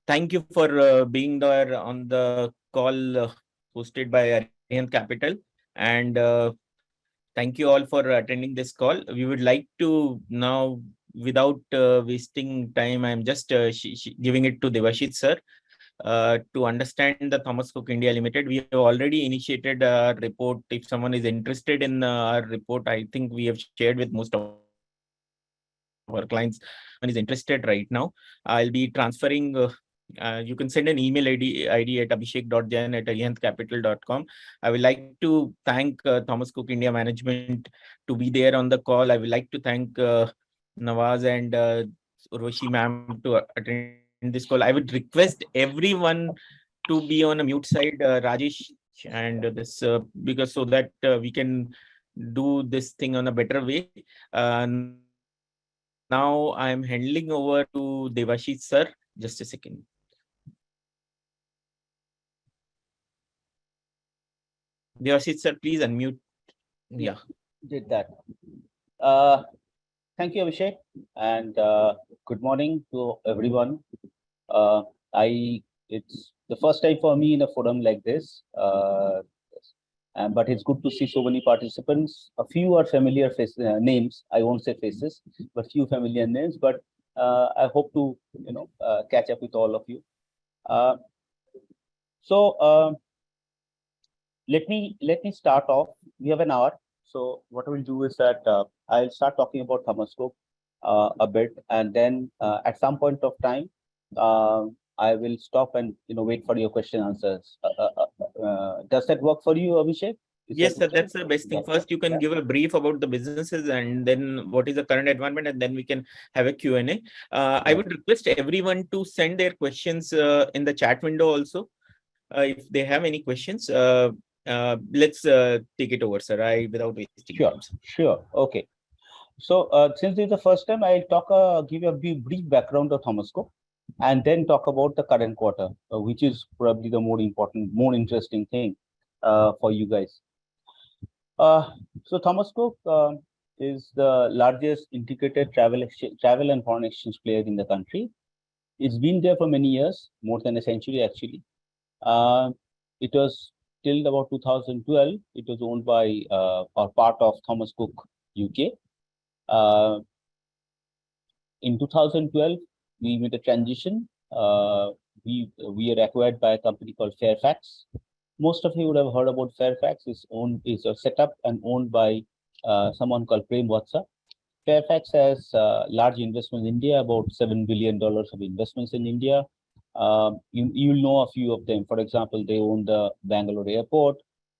Thank you for being there on the call hosted by Arihant Capital. And thank you all for attending this call. We would like to now, without wasting time, I'm just giving it to Devashit sir to understand the Thomas Cook India Limited. We have already initiated a report. If someone is interested in our report, I think we have shared with most of our clients. Someone is interested right now. I'll be transferring. You can send an email ID at abhishek.jain@arihantcapital.com. I would like to thank Thomas Cook India management to be there on the call. I would like to thank Nawaz and Urvashi ma'am to attend this call. I would request everyone to be on a mute side, Rajesh, and this because so that we can do this thing on a better way. Now I'm handing over to Devashit sir. Just a second. Devashit sir, please unmute. Yeah, Yeah. did that. Uh, Thank you, Abhishek, and good morning to everyone. Uh, I It's the first time for me in a forum like this, but it's good to see so many participants. A few are familiar names. I won't say faces, but few familiar names. But I hope to catch up with all of you. Uh, so. Let me start off. We have an hour, so what we'll do is that I'll start talking about Thermoscope a bit, and then at some point of time, I will stop and wait for your question answers. Does that work for you, Abhishek? Is that Yes, sir, okay? that's the best thing. Yeah, First, you can yeah, give a brief about the businesses and then what is the current environment, and then we can have a Q&A. I yeah. would request everyone to send their questions in the chat window also. If they have any questions, let's take it over, sir. Without wasting time, Sure, sir. sure. Okay. So since this is the first time, I'll give you a brief background of Thermoscope, and then talk about the current quarter, which is probably the more important, more interesting thing for you guys. Uh, so Thomas Cook is the largest integrated travel and foreign exchange player in the country. It's been there for many years, more than a century actually. Uh, it was till about 2012. It was owned by or part of Thomas Cook UK. Uh, in 2012, we made a transition. We were acquired by a company called Fairfax. Most of you would have heard about Fairfax. Is set up and owned by someone called Prem Watsa. Fairfax has large investments in India, about $7 billion of investments in India. You'll know a few of them. For example, they own the Bangalore airport.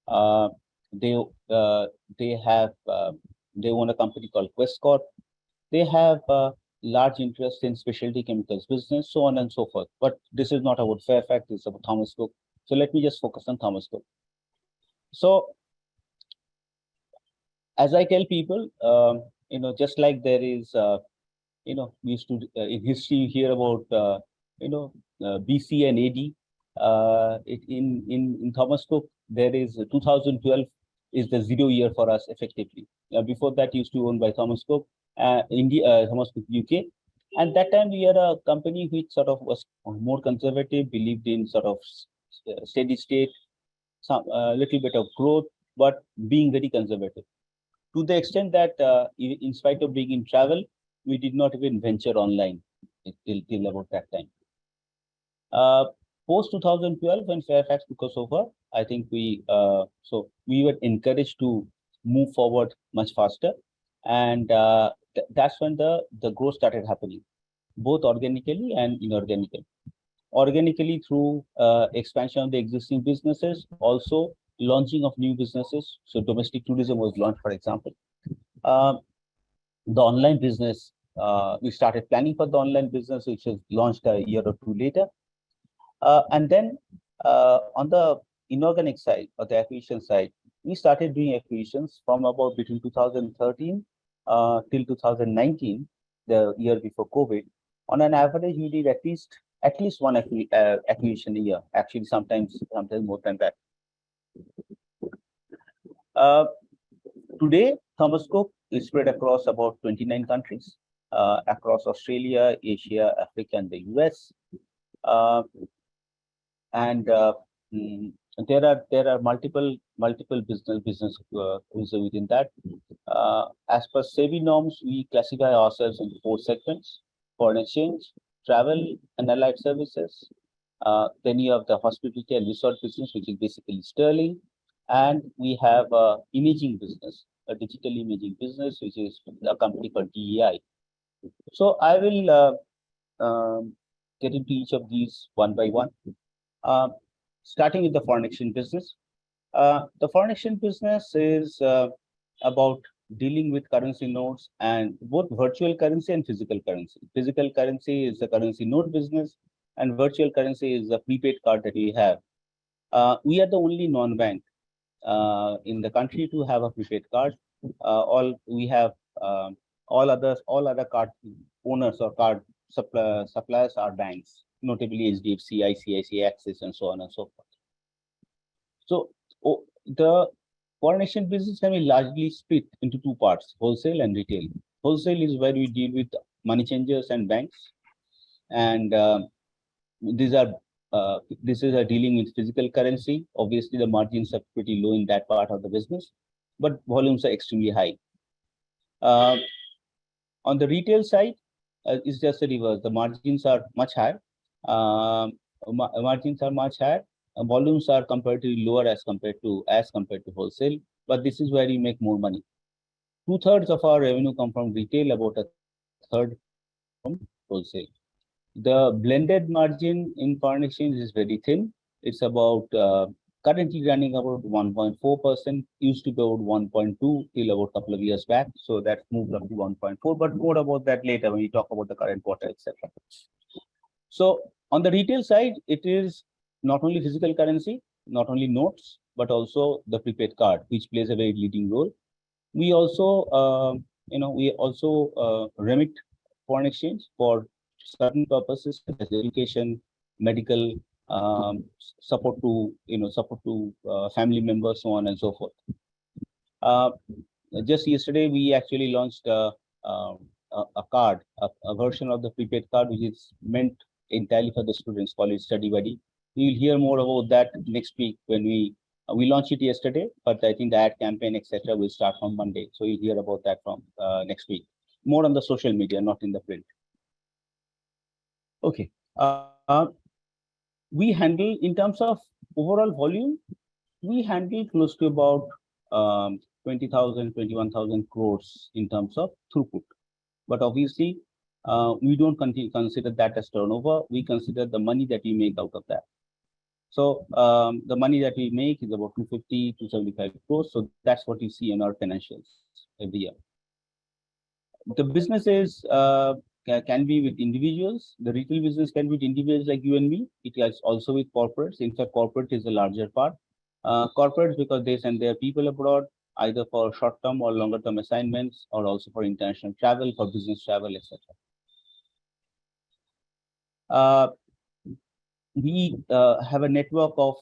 Uh, they uh, they have they own a company called Questcorp. They have large interest in specialty chemicals business, so on and so forth. But this is not about Fairfax. This is about Thomas Cook. So let me just focus on Thomas Cook. So as I tell people, just like there is, we used to in history hear about, BC and AD. In Thomas Cook, there is 2012 is the zero year for us effectively. Before that, used to owned by Thomas Cook, Thomas Cook UK, and that time we are a company which sort of was more conservative, believed in sort of steady state, some little bit of growth, but being very conservative to the extent that in spite of being in travel, we did not even venture online till about that time. Post 2012, when Fairfax took us over, I think we were encouraged to move forward much faster, and that's when the growth started happening, both organically and inorganically. Organically through expansion of the existing businesses, also launching of new businesses. So domestic tourism was launched, for example. Uh, the online business, we started planning for the online business, which was launched a year or two later. And then on the inorganic side or the acquisition side, we started doing acquisitions from about between 2013 till 2019, the year before COVID. On an average, we did at least one acquisition a year. Actually, sometimes more than that. Uh, Today, Thomas Cook is spread across about 29 countries, across Australia, Asia, Africa, and the US. Uh, and mm, there are multiple business within that. As per SEBI norms, we classify ourselves into four segments: foreign exchange, travel, and allied services. Then you have the hospitality and resort business, which is basically sterling, and we have imaging business, a digital imaging business, which is a company called DEI. So I will get into each of these one by one. Uh, Starting with the foreign exchange business. The foreign exchange business is about dealing with currency notes and both virtual currency and physical currency. Physical currency is the currency note business, and virtual currency is the prepaid card that we have. We are the only non-bank in the country to have a prepaid card. All we have all other card owners or card suppliers are banks, notably HDFC, ICICI, Axis, and so on and so forth. So the foreign exchange business can be largely split into two parts: wholesale and retail. Wholesale is where we deal with money changers and banks, and these are this is a dealing with physical currency. Obviously, the margins are pretty low in that part of the business, but volumes are extremely high. Uh, on the retail side, it's just the reverse. The margins are much higher. Margins are much higher. Volumes are comparatively lower as compared to wholesale. But this is where you make more money. Two-thirds of our revenue come from retail. About a third comes from wholesale. The blended margin in foreign exchange is very thin. It's about currently running about 1.4%. Used to be about 1.2 till about a couple of years back. So that moved up to 1.4. But more about that later when we talk about the current quarter, etc. So on the retail side, it is not only physical currency, not only notes, but also the prepaid card, which plays a very leading role. We also, remit foreign exchange for certain purposes such as education, medical, support to family members, so on and so forth. Uh, just yesterday, we actually launched a card, a version of the prepaid card, which is meant entirely for the students, called it Study Buddy. We will hear more about that next week when we launched it yesterday, but I think the ad campaign, etc., will start from Monday. So you'll hear about that from next week. More on the social media, not in the print. Okay. We handle, in terms of overall volume, we handle close to about 20,000, 21,000 crores in terms of throughput. But obviously, we don't consider that as turnover. We consider the money that we make out of that. So the money that we make is about 250 to 75 crores. So that's what you see in our financials every year. The business is can be with individuals. The retail business can be with individuals like you and me. It is also with corporates. In fact, corporate is the larger part. Corporates, because they send their people abroad, either for short-term or longer-term assignments, or also for international travel, for business travel, etc. Have a network of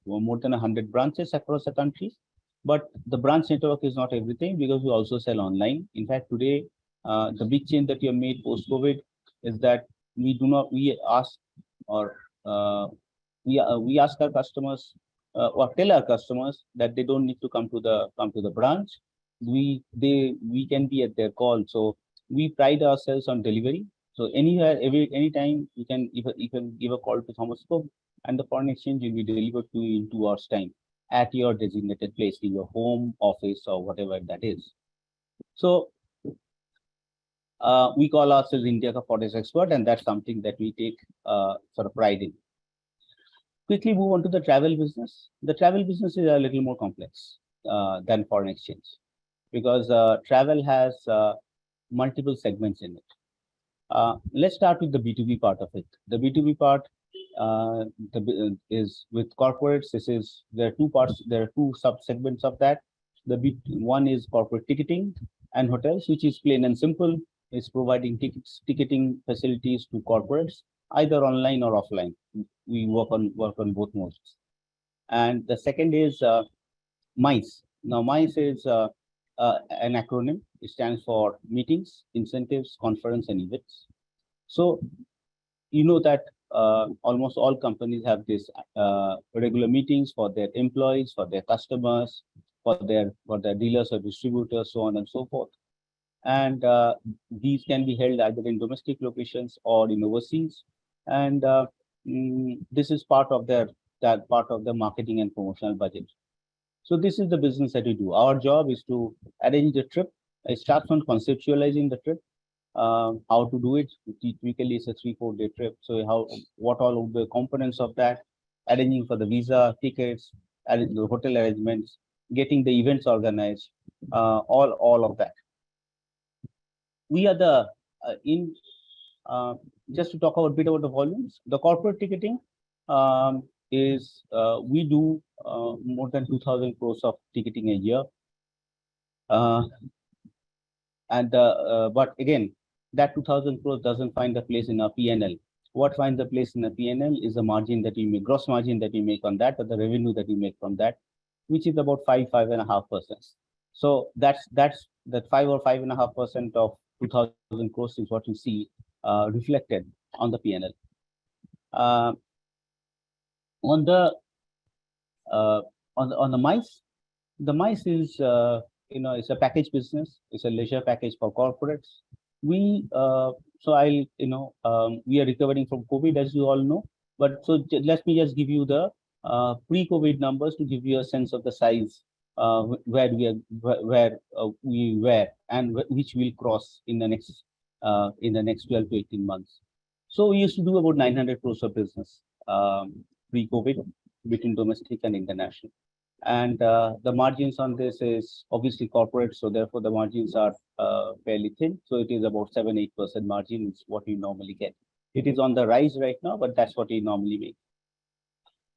more than 100 branches across the country. But the branch network is not everything, because we also sell online. In fact, today, the big change that we have made post-COVID is that we ask or we ask our customers or tell our customers that they don't need to come to the branch. We can be at their call. So we pride ourselves on delivery. So anywhere, anytime you can give a call to Thomas Cook, and the foreign exchange will be delivered to you in 2 hours time at your designated place, in your home, office, or whatever that is. So we call ourselves India ka Forex expert, and that's something that we take sort of pride in. Quickly move on to the travel business. The travel business is a little more complex than foreign exchange, because travel has multiple segments in it. Let's start with the B2B part of it. The B2B part is with corporates. There are two parts. There are two sub segments of that. One is corporate ticketing and hotels, which is plain and simple. Is providing ticketing facilities to corporates, either online or offline. We work on both modes. And the second is MICE. Now, MICE is an acronym. It stands for meetings, incentives, conference, and events. So you know that almost all companies have this regular meetings for their employees, for their customers, for their dealers or distributors, so on and so forth. And these can be held either in domestic locations or in overseas. And this is part of their marketing and promotional budget. So this is the business that we do. Our job is to arrange the trip. It starts on conceptualizing the trip, how to do it. Typically, it's a 3-4 day trip. So what all of the components of that, arranging for the visa, tickets, the hotel arrangements, getting the events organized, all of that. We are the in just to talk about a bit about the volumes. The corporate ticketing is we do more than 2,000 crores of ticketing a year. Uh, and but again, that 2,000 crores doesn't find a place in our PNL. What finds a place in a PNL is the margin that you make, gross margin that you make on that, or the revenue that you make from that, which is about 5.5%. So that's that 5 or 5.5% of 2,000 crores is what you see reflected on the PNL. Uh, on the on the mice, the mice is it's a package business. It's a leisure package for corporates. We so I'll we are recovering from COVID, as you all know. But so let me just give you the pre-COVID numbers to give you a sense of the size where we were and which will cross in the next 12 to 18 months. So we used to do about 900 crores of business pre-COVID between domestic and international. And the margins on this is obviously corporate, so therefore the margins are fairly thin. So it is about 7-8% margin is what we normally get. It is on the rise right now, but that's what we normally make.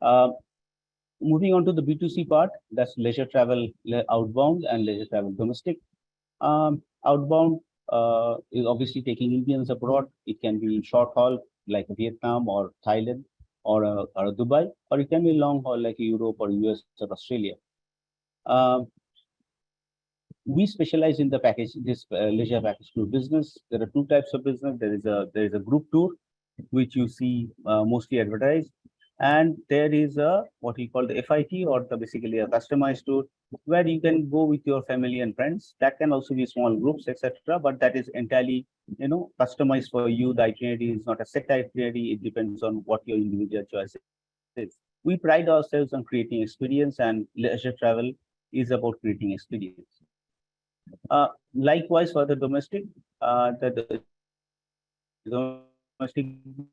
Uh, Moving on to the B2C part, that's leisure travel outbound and leisure travel domestic. Outbound is obviously taking Indians abroad. It can be short haul like Vietnam or Thailand or Dubai, or it can be long haul like Europe or US or Australia. Um, we specialize in the package, this leisure package tour business. There are two types of business. There is a group tour, which you see mostly advertised, and there is a what we call the FIT, or basically a customized tour, where you can go with your family and friends. That can also be small groups, etc. But that is entirely customized for you. The itinerary is not a set itinerary. It depends on what your individual choice is. We pride ourselves on creating experience, and leisure travel is about creating experience. Likewise, for the domestic, the domestic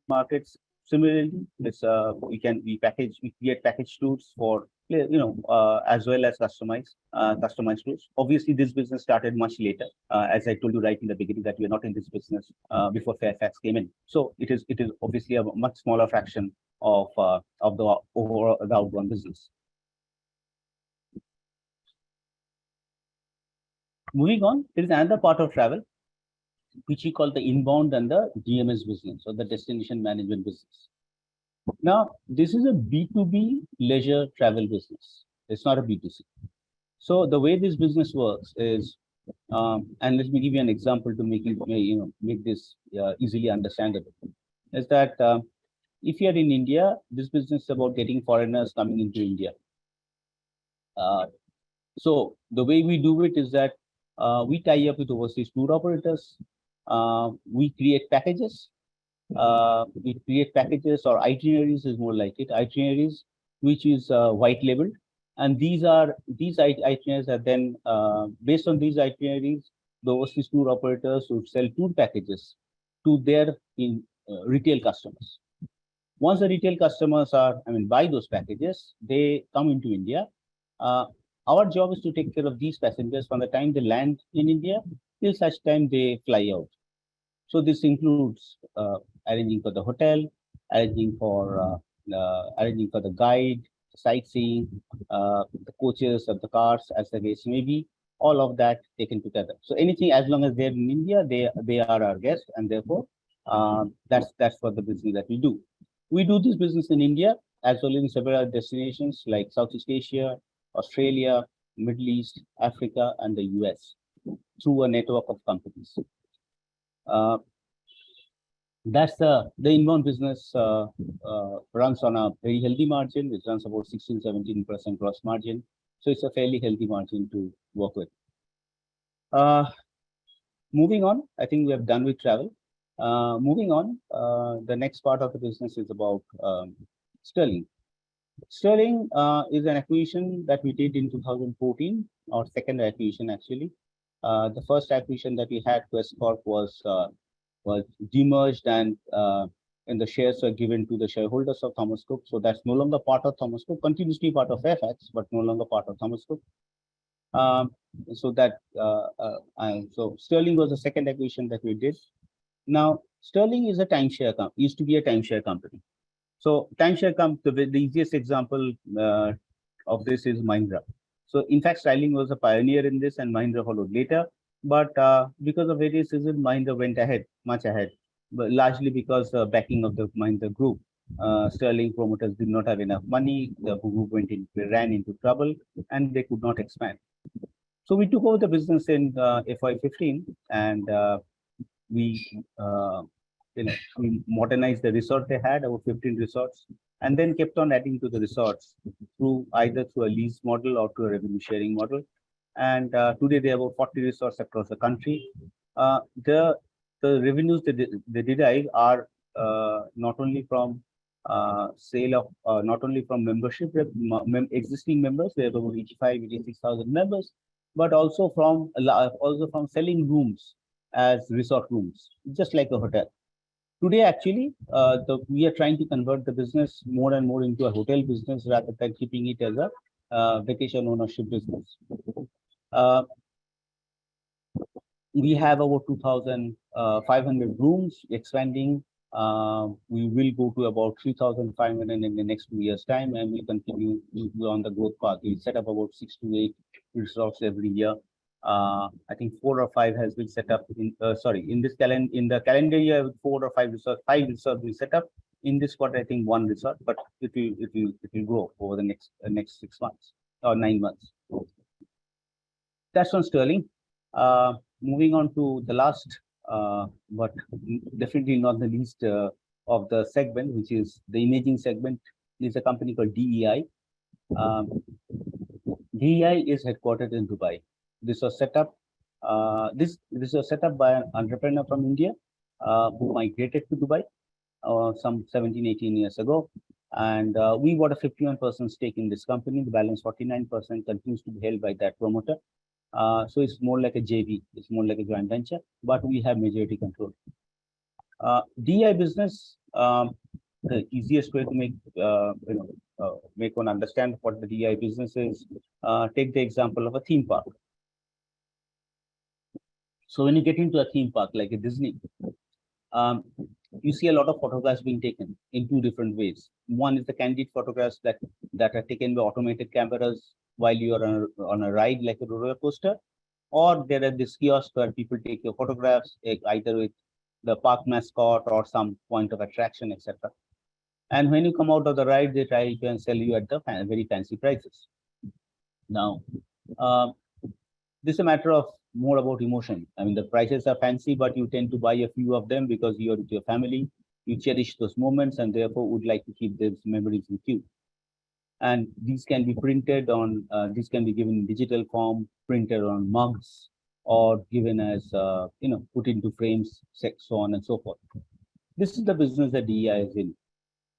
markets, similarly, it's we create package tours for as well as customized tours. Obviously, this business started much later, as I told you right in the beginning that we are not in this business before Fairfax came in. So it is obviously a much smaller fraction of the overall the outbound business. Moving on, there is another part of travel which we call the inbound and the DMS business, or the destination management business. Now, this is a B2B leisure travel business. It's not a B2C. So the way this business works is, and let me give you an example to make this easily understandable. Is that if you are in India, this business is about getting foreigners coming into India. Uh, so the way we do it is that we tie up with overseas tour operators. We create packages. Or itineraries is more like it. Itineraries, which is white labeled, and these itineraries are then based on these itineraries, the overseas tour operators would sell tour packages to their retail customers. Once the retail customers buy those packages, they come into India. Uh, our job is to take care of these passengers from the time they land in India till such time they fly out. So this includes arranging for the hotel, arranging for the guide, sightseeing, the coaches of the cars, as the case may be, all of that taken together. So anything, as long as they're in India, they are our guests, and therefore that's what the business that we do. We do this business in India as well as in several other destinations like Southeast Asia, Australia, Middle East, Africa, and the US through a network of companies. Uh, That's the inbound business runs on a very healthy margin. It runs about 16-17% gross margin. So it's a fairly healthy margin to work with. Uh, Moving on, I think we have done with travel. Moving on, the next part of the business is about Sterling. Sterling is an acquisition that we did in 2014, our second acquisition actually. The first acquisition that we had, Quest Corp, was demerged and the shares were given to the shareholders of Thomas Cook. So that's no longer part of Thomas Cook, continues to be part of FX, but no longer part of Thomas Cook. Um, so Sterling was the second acquisition that we did. Now, Sterling is a used to be a timeshare company. So the easiest example of this is Mahindra. So in fact, Sterling was a pioneer in this, and Mahindra followed later. But because of various reasons, Mahindra went ahead, much ahead, but largely because the backing of the Mahindra group. Sterling promoters did not have enough money. The group ran into trouble, and they could not expand. So we took over the business in FY15, and we uh, we modernized the resort they had, about 15 resorts, and then kept on adding to the resorts through a lease model or to a revenue sharing model. And today they have about 40 resorts across the country. Uh, the the revenues they derive are not only from sale of not only from existing members. We have about 86,000 members, but also from selling rooms as resort rooms, just like a hotel. Today, actually, we are trying to convert the business more and more into a hotel business rather than keeping it as a vacation ownership business. Uh, we have over 2,500 rooms expanding. We will go to about 3,500 in the next 2 years' time, and we continue on the growth path. We set up about 6 to 8 resorts every year. I think 4 or 5 has been set up in the calendar year. 4 or 5 resorts, 5 resorts we set up. In this quarter, I think 1 resort, but it will grow over the next 6 months or 9 months. That's on Sterling. Moving on to the last, but definitely not the least of the segment, which is the imaging segment, is a company called DEI. Um, DEI is headquartered in Dubai. This was set up. This was set up by an entrepreneur from India who migrated to Dubai some 17, 18 years ago. And we bought a 51% stake in this company. The balance 49% continues to be held by that promoter. So it's more like a JV, it's more like a joint venture, but we have majority control. DI business, the easiest way to make one understand what the DI business is, take the example of a theme park. So when you get into a theme park like a Disney, um, you see a lot of photographs being taken in two different ways. One is the candid photographs that are taken by automated cameras while you are on a ride like a roller coaster, or there are these kiosks where people take your photographs either with the park mascot or some point of attraction, etc. And when you come out of the ride, they try to sell you at the very fancy prices. Now, uh, this is a matter of more about emotion. I mean, the prices are fancy, but you tend to buy a few of them because you're with your family. You cherish those moments and therefore would like to keep those memories with you. And these can be given in digital form, printed on mugs, or given as put into frames, so on and so forth. This is the business that DEI is in.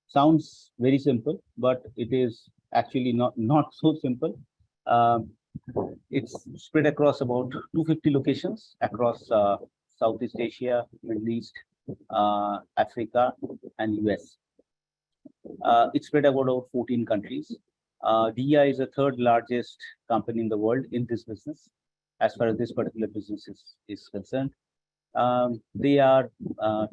Sounds very simple, but it is actually not so simple. Um, it's spread across about 250 locations across Southeast Asia, Middle East, Africa, and US. It's spread about over 14 countries. DEI is the third largest company in the world in this business, as far as this particular business is concerned. They are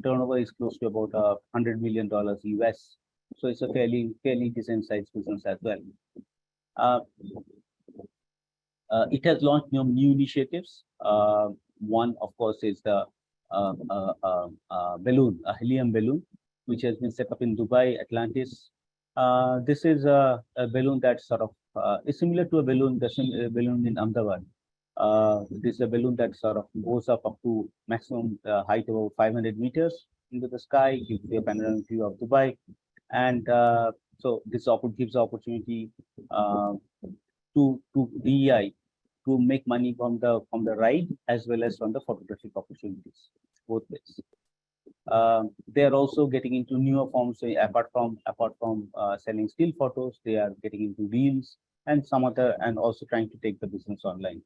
turnover is close to about $100 million US, so it's a fairly decent sized business as well. Uh, it has launched new initiatives. One, of course, is the balloon, a helium balloon, which has been set up in Dubai, Atlantis. This is a balloon that sort of is similar to the balloon in Ahmedabad. This is a balloon that sort of goes up to maximum height of 500 meters, into the sky, gives you a panoramic view of Dubai, and so this gives opportunity uh, to DEI to make money from the ride as well as from the photographic opportunities, both ways. They are also getting into newer forms. So apart from selling still photos, they are getting into reels and some other, and also trying to take the business online.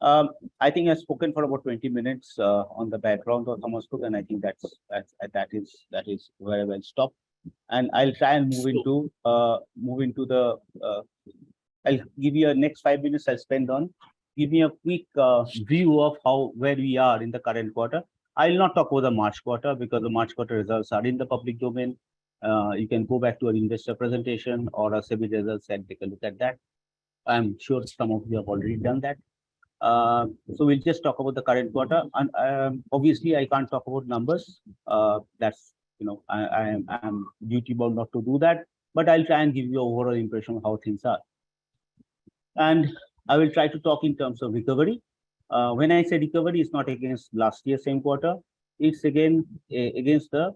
I think I've spoken for about 20 minutes on the background of Thomas Cook, and I think that is very well stopped. And I'll try and move into the. I'll give you a next 5 minutes. I'll spend on give me a quick view of how where we are in the current quarter. I'll not talk about the March quarter because the March quarter results are in the public domain. You can go back to an investor presentation or a SEBI results and take a look at that. I'm sure some of you have already done that. So we'll just talk about the current quarter, and obviously I can't talk about numbers. That's I'm duty bound not to do that, but I'll try and give you an overall impression of how things are, and I will try to talk in terms of recovery. When I say recovery, it's not against last year same quarter. It's again against the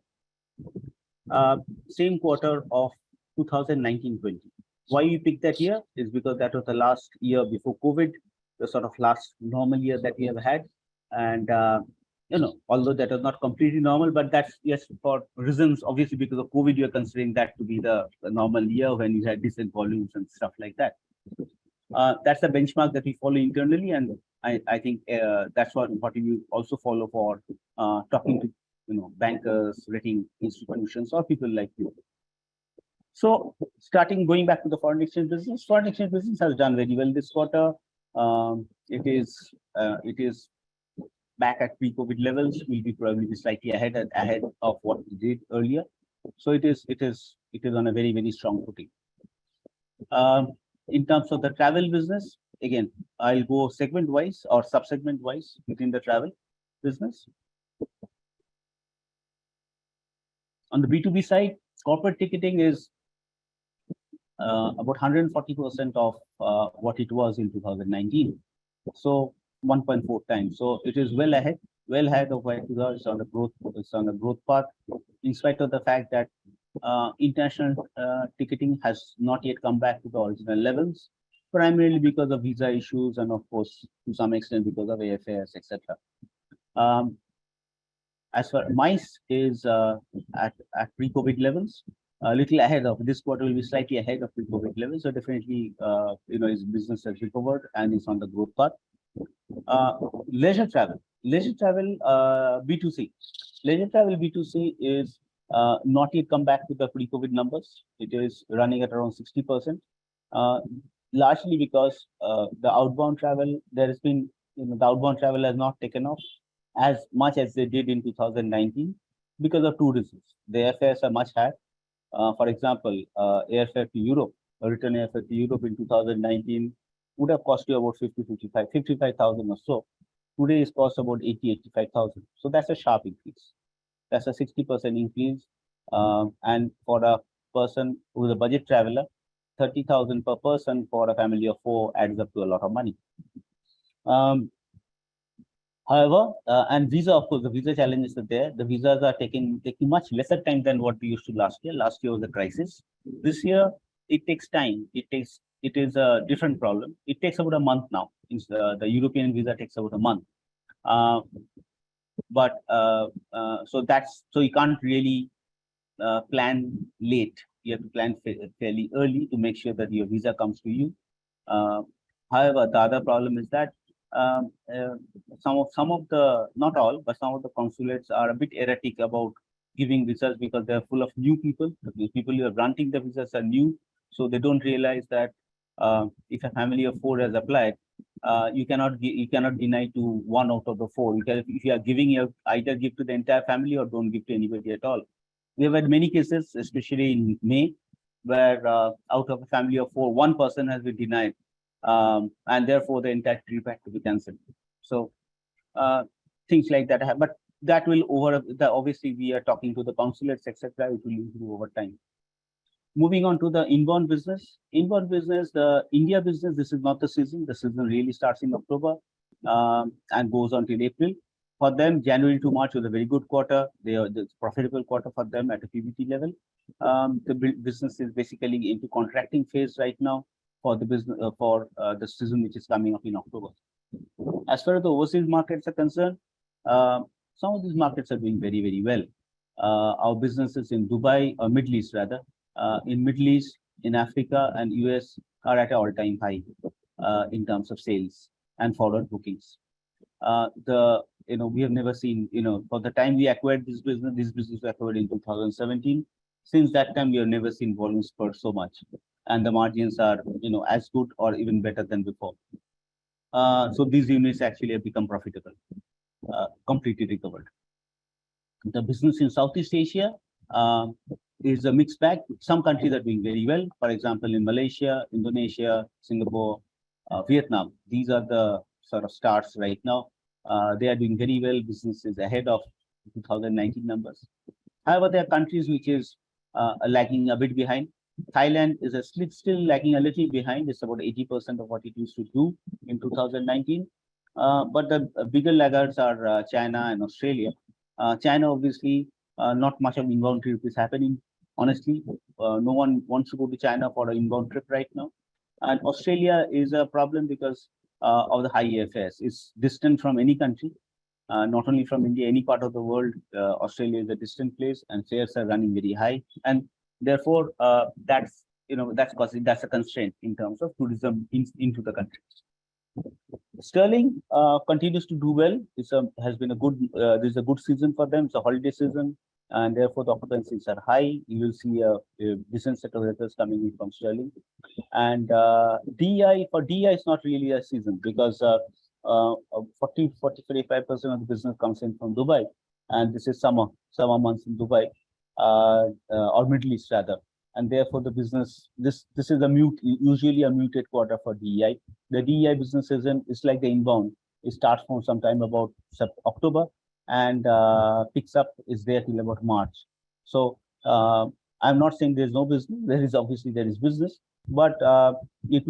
uh, same quarter of 2019-20. Why we picked that year is because that was the last year before COVID, the sort of last normal year that we have had. And, although that was not completely normal, but that's, yes, for reasons, obviously, because of COVID, you're considering that to be the normal year when you had decent volumes and stuff like that. That's the benchmark that we follow internally. And I think that's what we also follow for talking to, bankers, rating institutions, or people like you. So going back to the foreign exchange business has done very well this quarter. It is back at pre-COVID levels. Will be probably be slightly ahead of what we did earlier. So it is on a very, very strong footing. In terms of the travel business, again, I'll go segment wise or sub-segment wise within the travel business. On the B2B side, corporate ticketing is about 140% of what it was in 2019. So 1.4 times. So it is well ahead of where it was. It's on a growth path, in spite of the fact that international ticketing has not yet come back to the original levels, primarily because of visa issues and, of course, to some extent because of AFAS, etc. As for MICE is at pre-COVID levels, a little ahead of this quarter will be slightly ahead of pre-COVID levels. So definitely, his business has recovered and is on the growth path. Leisure travel B2C. Leisure travel B2C is not yet come back to the pre-COVID numbers. It is running at around 60%, largely because the outbound travel, there has been, the outbound travel has not taken off as much as they did in 2019 because of two reasons. The airfares are much higher. For example, airfare to Europe, a return airfare to Europe in 2019 would have cost you about 55,000 or so. Today is cost about 85,000. So that's a sharp increase. That's a 60% increase. And for a person who is a budget traveler, 30,000 per person for a family of four adds up to a lot of money. However, and visa, of course, the visa challenges are there. The visas are taking much lesser time than what we used to last year. Last year was a crisis. This year, it takes time. It is a different problem. It takes about a month now. The European visa takes about a month. So you can't really plan late. You have to plan fairly early to make sure that your visa comes to you. However, the other problem is that some of the, not all, but some of the consulates are a bit erratic about giving visas because they're full of new people. The people who are granting the visas are new, so they don't realize that if a family of four has applied, you cannot deny to one out of the four. If you are giving, you either give to the entire family or don't give to anybody at all. We have had many cases, especially in May, where out of a family of four, one person has been denied, and therefore the entire trip had to be cancelled. So things like that happen, but that will obviously we are talking to the consulates, etc. It will improve over time. Moving on to the inbound business. The India business, this is not the season. The season really starts in October and goes on till April. For them, January to March was a very good quarter. They are the profitable quarter for them at a PBT level. The business is basically into contracting phase right now for the business for the season which is coming up in October. As far as the overseas markets are concerned, uh, some of these markets are doing very, very well. Our businesses in Dubai, or Middle East rather, in Middle East, in Africa and US are at an all-time high in terms of sales and forward bookings. We have never seen, for the time we acquired this business was acquired in 2017. Since that time, we have never seen volumes spurt so much, and the margins are, as good or even better than before. So these units actually have become profitable, completely recovered. The business in Southeast Asia is a mixed bag. Some countries are doing very well. For example, in Malaysia, Indonesia, Singapore, Vietnam, these are the sort of stars right now. They are doing very well. Business is ahead of 2019 numbers. However, there are countries which is lagging a bit behind. Thailand is still lagging a little behind. It's about 80% of what it used to do in 2019. But the bigger laggards are China and Australia. China, obviously, not much of inbound trip is happening. Honestly, no one wants to go to China for an inbound trip right now. And Australia is a problem because of the high airfares. It's distant from any country, not only from India, any part of the world. Australia is a distant place, and fares are running very high, and therefore that's a constraint in terms of tourism into the country. Sterling continues to do well. Has been a good. This is a good season for them. It's a holiday season, and therefore the occupancies are high. You will see a decent set of results coming in from Sterling. And DEI is not really a season because 45% of the business comes in from Dubai, and this is summer months in Dubai, or Middle East rather, and therefore the business this is usually a muted quarter for DEI. The DEI business is like the inbound. It starts from sometime about October and picks up is there till about March. So I'm not saying there's no business. There is business, but it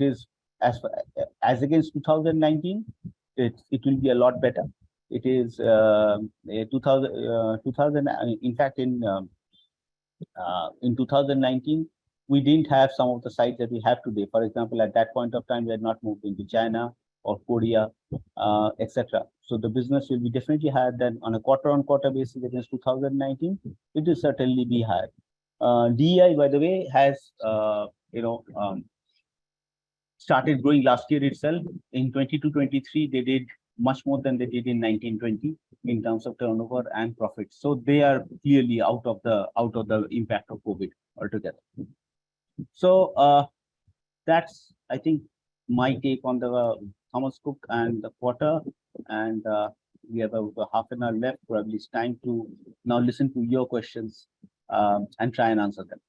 is as against 2019, it will be a lot better. It is 2000. In fact, in 2019, we didn't have some of the sites that we have today. For example, at that point of time, we had not moved into China or Korea, etc. So the business will be definitely higher than on a quarter-on-quarter basis against 2019. It will certainly be higher. DEI, by the way, has started growing last year itself. In 22-23, they did much more than they did in 19-20 in terms of turnover and profits. So they are clearly out of the impact of COVID altogether. So that's, I think, my take on the Thomas Cook and the quarter. And we have about half an hour left. Probably it's time to now listen to your questions and try and answer them.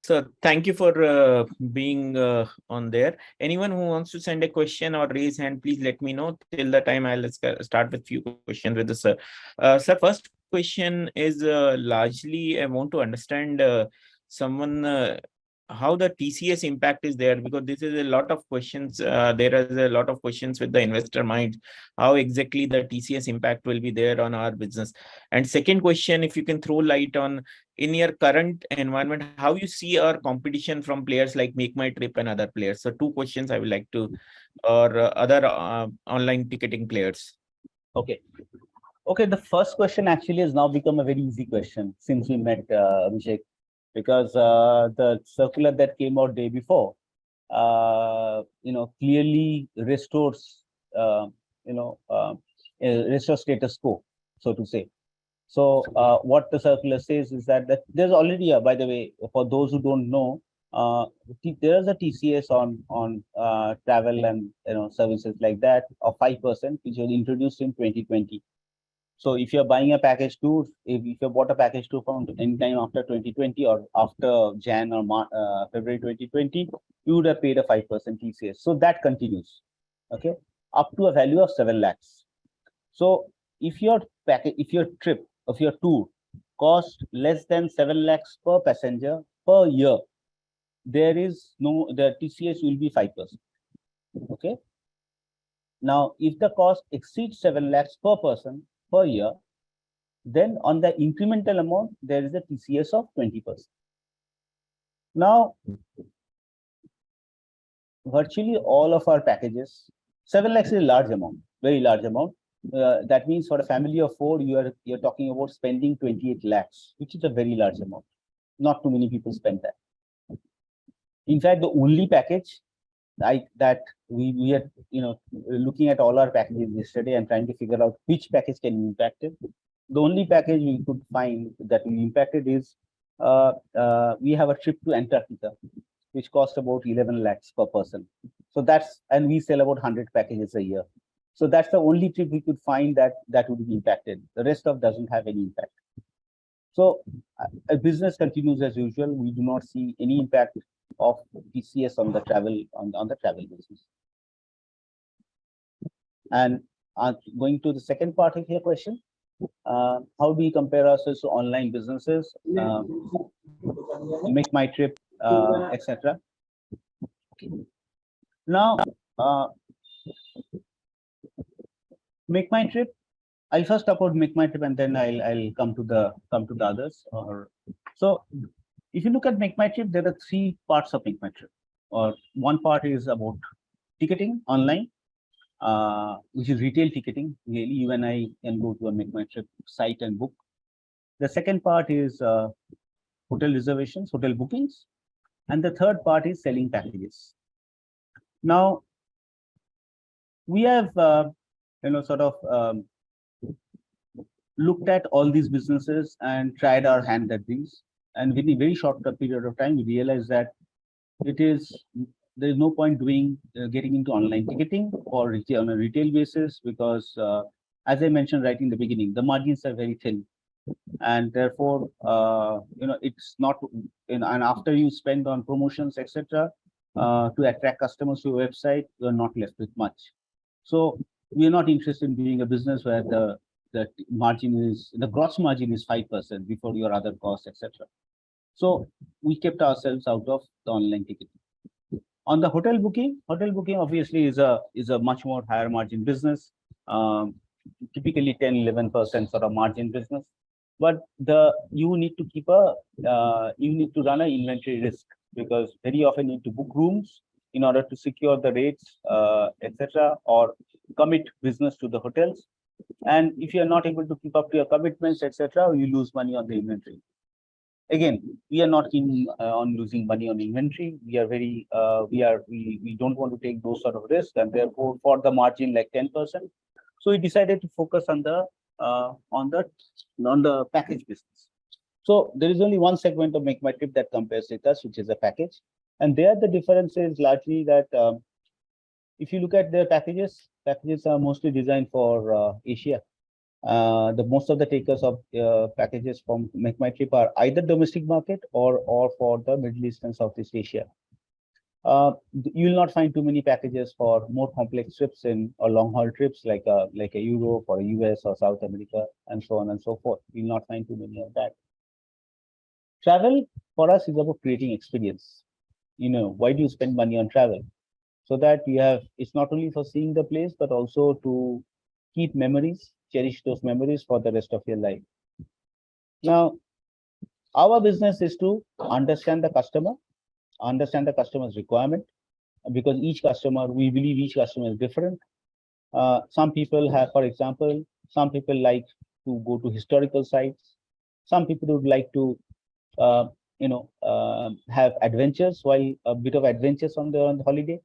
So thank you for being on there. Anyone who wants to send a question or raise hand, please let me know. Till the time, I'll start with few questions with the sir. Sir, first question is largely I want to understand how the TCS impact is there, because this is a lot of questions. There is a lot of questions with the investor mind, how exactly the TCS impact will be there on our business. And second question, if you can throw light on, in your current environment, how you see our competition from players like Make My Trip and other players. So two questions I would like to, or other online ticketing players. Okay. The first question actually has now become a very easy question since we met, Abhishek, because the circular that came out day before, clearly restores, restores status quo, so to say. So what the circular says is that there's already by the way, for those who don't know, there's a TCS on travel and services like that of 5%, which was introduced in 2020. So if you're buying a package tour, if you bought a package tour from any time after 2020 or after Jan or February 2020, you would have paid a 5% TCS. So that continues, okay, up to a value of 7 lakhs. So if your trip of your tour cost less than 7 lakhs per passenger per year, the TCS will be 5%. Okay. Now, if the cost exceeds 7 lakhs per person per year, then on the incremental amount, there is a TCS of 20%. Now, virtually all of our packages, 7 lakhs is a large amount, very large amount. That means for a family of four, you're talking about spending 28 lakhs, which is a very large amount. Not too many people spend that. In fact, the only package that we are looking at all our packages yesterday and trying to figure out which package can be impacted. The only package we could find that will be impacted is we have a trip to Antarctica, which costs about 11 lakhs per person. So and we sell about 100 packages a year. So that's the only trip we could find that would be impacted. The rest of doesn't have any impact. So a business continues as usual. We do not see any impact of TCS on the travel on the travel business. And going to the second part of your question, how do we compare ourselves to online businesses, Make My Trip, etc. Now, Make My Trip. I'll first talk about Make My Trip, and then I'll come to the others. So, if you look at Make My Trip, there are three parts of Make My Trip. Or one part is about ticketing online, which is retail ticketing. Really, you and I can go to a Make My Trip site and book. The second part is hotel reservations, hotel bookings, and the third part is selling packages. Now, we have sort of looked at all these businesses and tried our hand at these. And within a very short period of time, we realized that there's no point getting into online ticketing or on a retail basis because, as I mentioned right in the beginning, the margins are very thin, and therefore, it's not. And after you spend on promotions, etc., to attract customers to your website, you're not left with much. So we are not interested in being a business where the gross margin is 5% before your other costs, etc. So we kept ourselves out of the online ticketing. On the hotel booking obviously is a much more higher margin business, typically 10-11% sort of margin business. But you need to run an inventory risk because very often you need to book rooms in order to secure the rates, etc., or commit business to the hotels. And if you are not able to keep up to your commitments, etc., you lose money on the inventory. Again, we are not keen on losing money on inventory. We don't want to take those sort of risks, and therefore, for the margin like 10%, so we decided to focus on the package business. So there is only one segment of Make My Trip that compares with us, which is a package, and there the difference is largely that if you look at their packages are mostly designed for Asia. The most of the takers of packages from Make My Trip are either domestic market or for the Middle East and Southeast Asia. You will not find too many packages for more complex trips or long haul trips like a Europe or a US or South America and so on and so forth. You will not find too many of that. Travel for us is about creating experience. Why do you spend money on travel? So that it's not only for seeing the place, but also to keep memories, cherish those memories for the rest of your life. Now, our business is to understand the customer's requirement, because we believe each customer is different. Some people for example, some people like to go to historical sites. Some people would like to, have adventures, while a bit of adventures on the holiday.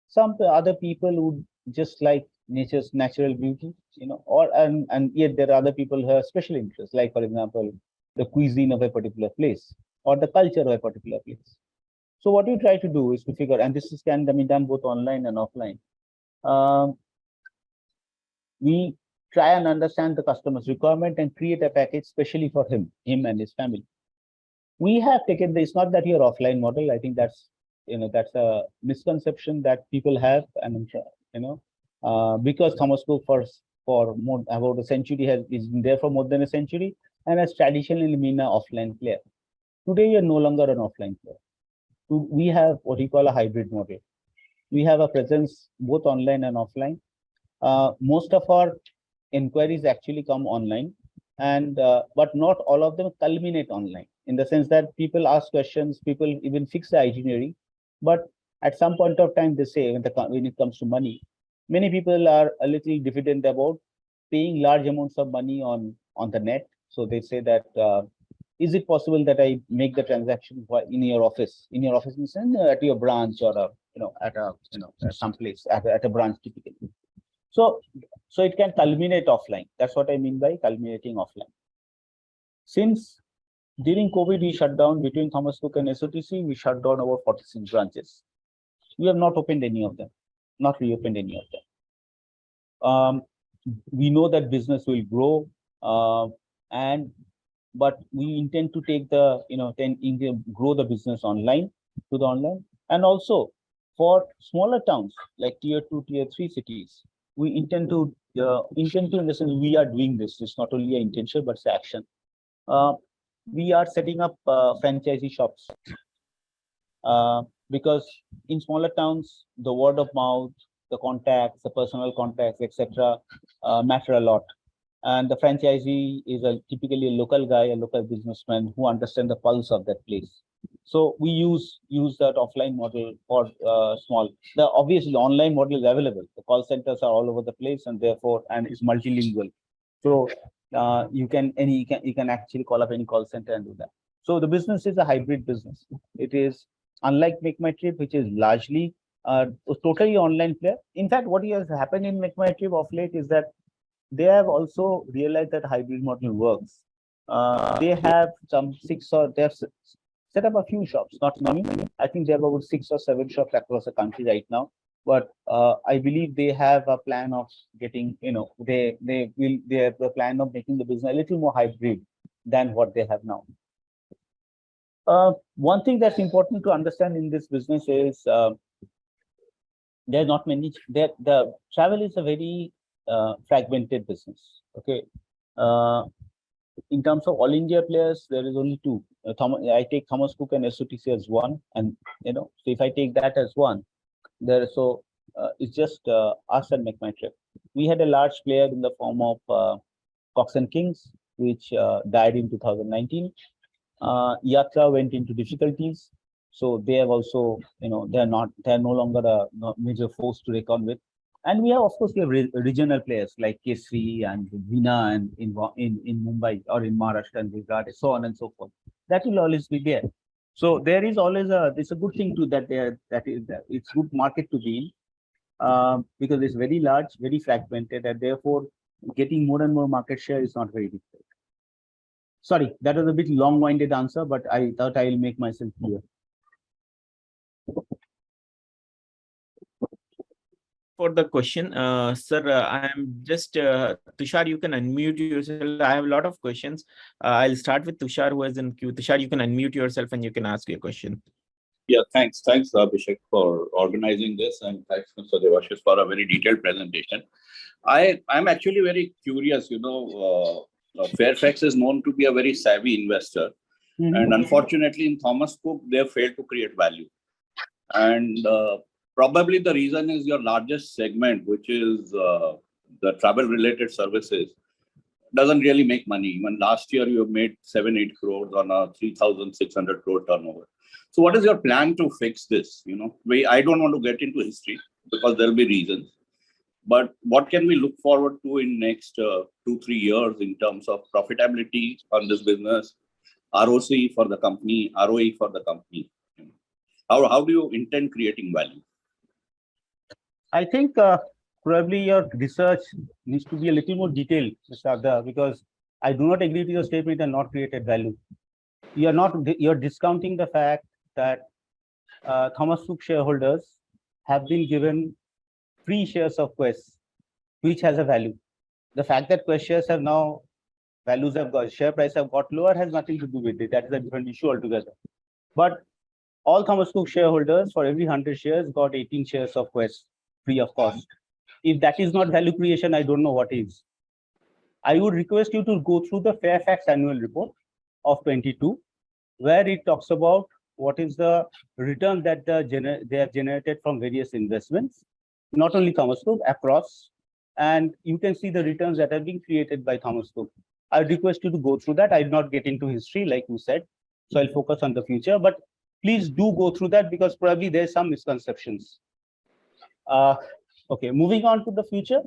Some other people would just like nature's natural beauty, and yet there are other people who have special interests, like for example, the cuisine of a particular place or the culture of a particular place. So what we try to do is to figure, and this can be done both online and offline. We try and understand the customer's requirement and create a package specially for him and his family. We have taken it's not that your offline model. I think that's a misconception that people have, and because Thomas Cook for more about a century has been there for more than a century and has traditionally been an offline player. Today, you're no longer an offline player. We have what we call a hybrid model. We have a presence both online and offline. Most of our inquiries actually come online, and but not all of them culminate online, in the sense that people ask questions, people even fix the itinerary, but at some point of time they say, when it comes to money, many people are a little diffident about paying large amounts of money on the net. So they say that, is it possible that I make the transaction in your office? In your office, means at your branch, or at a at some place, at a branch typically. So so it can culminate offline. That's what I mean by culminating offline. Since during COVID we shut down, between Thomas Cook and SOTC, we shut down over 46 branches. We have not opened any of them, not reopened any of them. We know that business will grow, and but we intend to take the grow the business online, to the online, and also for smaller towns like tier 2, tier 3 cities, we intend to in the sense we are doing this. It's not only an intention but it's action. uh, we are setting up franchisee shops, uh, because in smaller towns, the word of mouth, the contacts, the personal contacts, etc., matter a lot. And the franchisee is typically a local guy, a local businessman who understands the pulse of that place. So we use that offline model for small. The obviously the online model is available. The call centers are all over the place, and therefore and it's multilingual. So you can actually call up any call center and do that. So the business is a hybrid business. It is unlike Make My Trip, which is largely a totally online player. In fact, what has happened in Make My Trip of late is that they have also realized that hybrid model works. They have set up a few shops, not many. I think they have about 6 or 7 shops across the country right now. But I believe they have a plan of getting, they have a plan of making the business a little more hybrid than what they have now. One thing that's important to understand in this business is, there are not many. The travel is a very fragmented business. Okay, uh, in terms of all India players, there is only two. I take Thomas Cook and SOTC as one, and so if I take that as one, it's just us and Make My Trip. We had a large player in the form of Cox and Kings, which died in 2019. Yatra went into difficulties, so they have also, they're no longer a major force to reckon with. And we have, of course, we have regional players like Kesri and Veena and in Mumbai or in Maharashtra and Gujarat, so on and so forth. That will always be there. So there is always it's a good thing to that it's good market to be in, because it's very large, very fragmented, and therefore getting more and more market share is not very difficult. Sorry, that was a bit long-winded answer, but I thought I will make myself clear. For the question, sir. I am just Tushar. You can unmute yourself. I have a lot of questions. I'll start with Tushar, who is in queue. Tushar, you can unmute yourself and you can ask your question. Yeah, thanks. Thanks, Abhishek, for organizing this, and thanks, Mr. Devashish, for a very detailed presentation. I'm actually very curious. Fairfax is known to be a very savvy investor, and unfortunately, in Thomas Cook, they have failed to create value. And probably the reason is your largest segment, which is the travel-related services, doesn't really make money. Even last year, you have made 7-8 crores on a 3,600 crore turnover. So what is your plan to fix this? I don't want to get into history because there'll be reasons. But what can we look forward to in next 2-3 years in terms of profitability on this business, ROC for the company, ROE for the company? How do you intend creating value? I think probably your research needs to be a little more detailed, Mr. Agda, because I do not agree to your statement and not created value. You're discounting the fact that Thomas Cook shareholders have been given free shares of Quest, which has a value. The fact that Quest shares have now values have got, share price have got lower has nothing to do with it. That is a different issue altogether. But all Thomas Cook shareholders, for every 100 shares, got 18 shares of Quest free of cost. If that is not value creation, I don't know what is. I would request you to go through the Fairfax annual report of 22, where it talks about what is the return that they have generated from various investments, not only Thomas Cook, across. and you can see the returns that have been created by Thomas Cook. I request you to go through that. I'll not get into history, like you said, so I'll focus on the future. But please do go through that because probably there's some misconceptions. Okay, moving on to the future.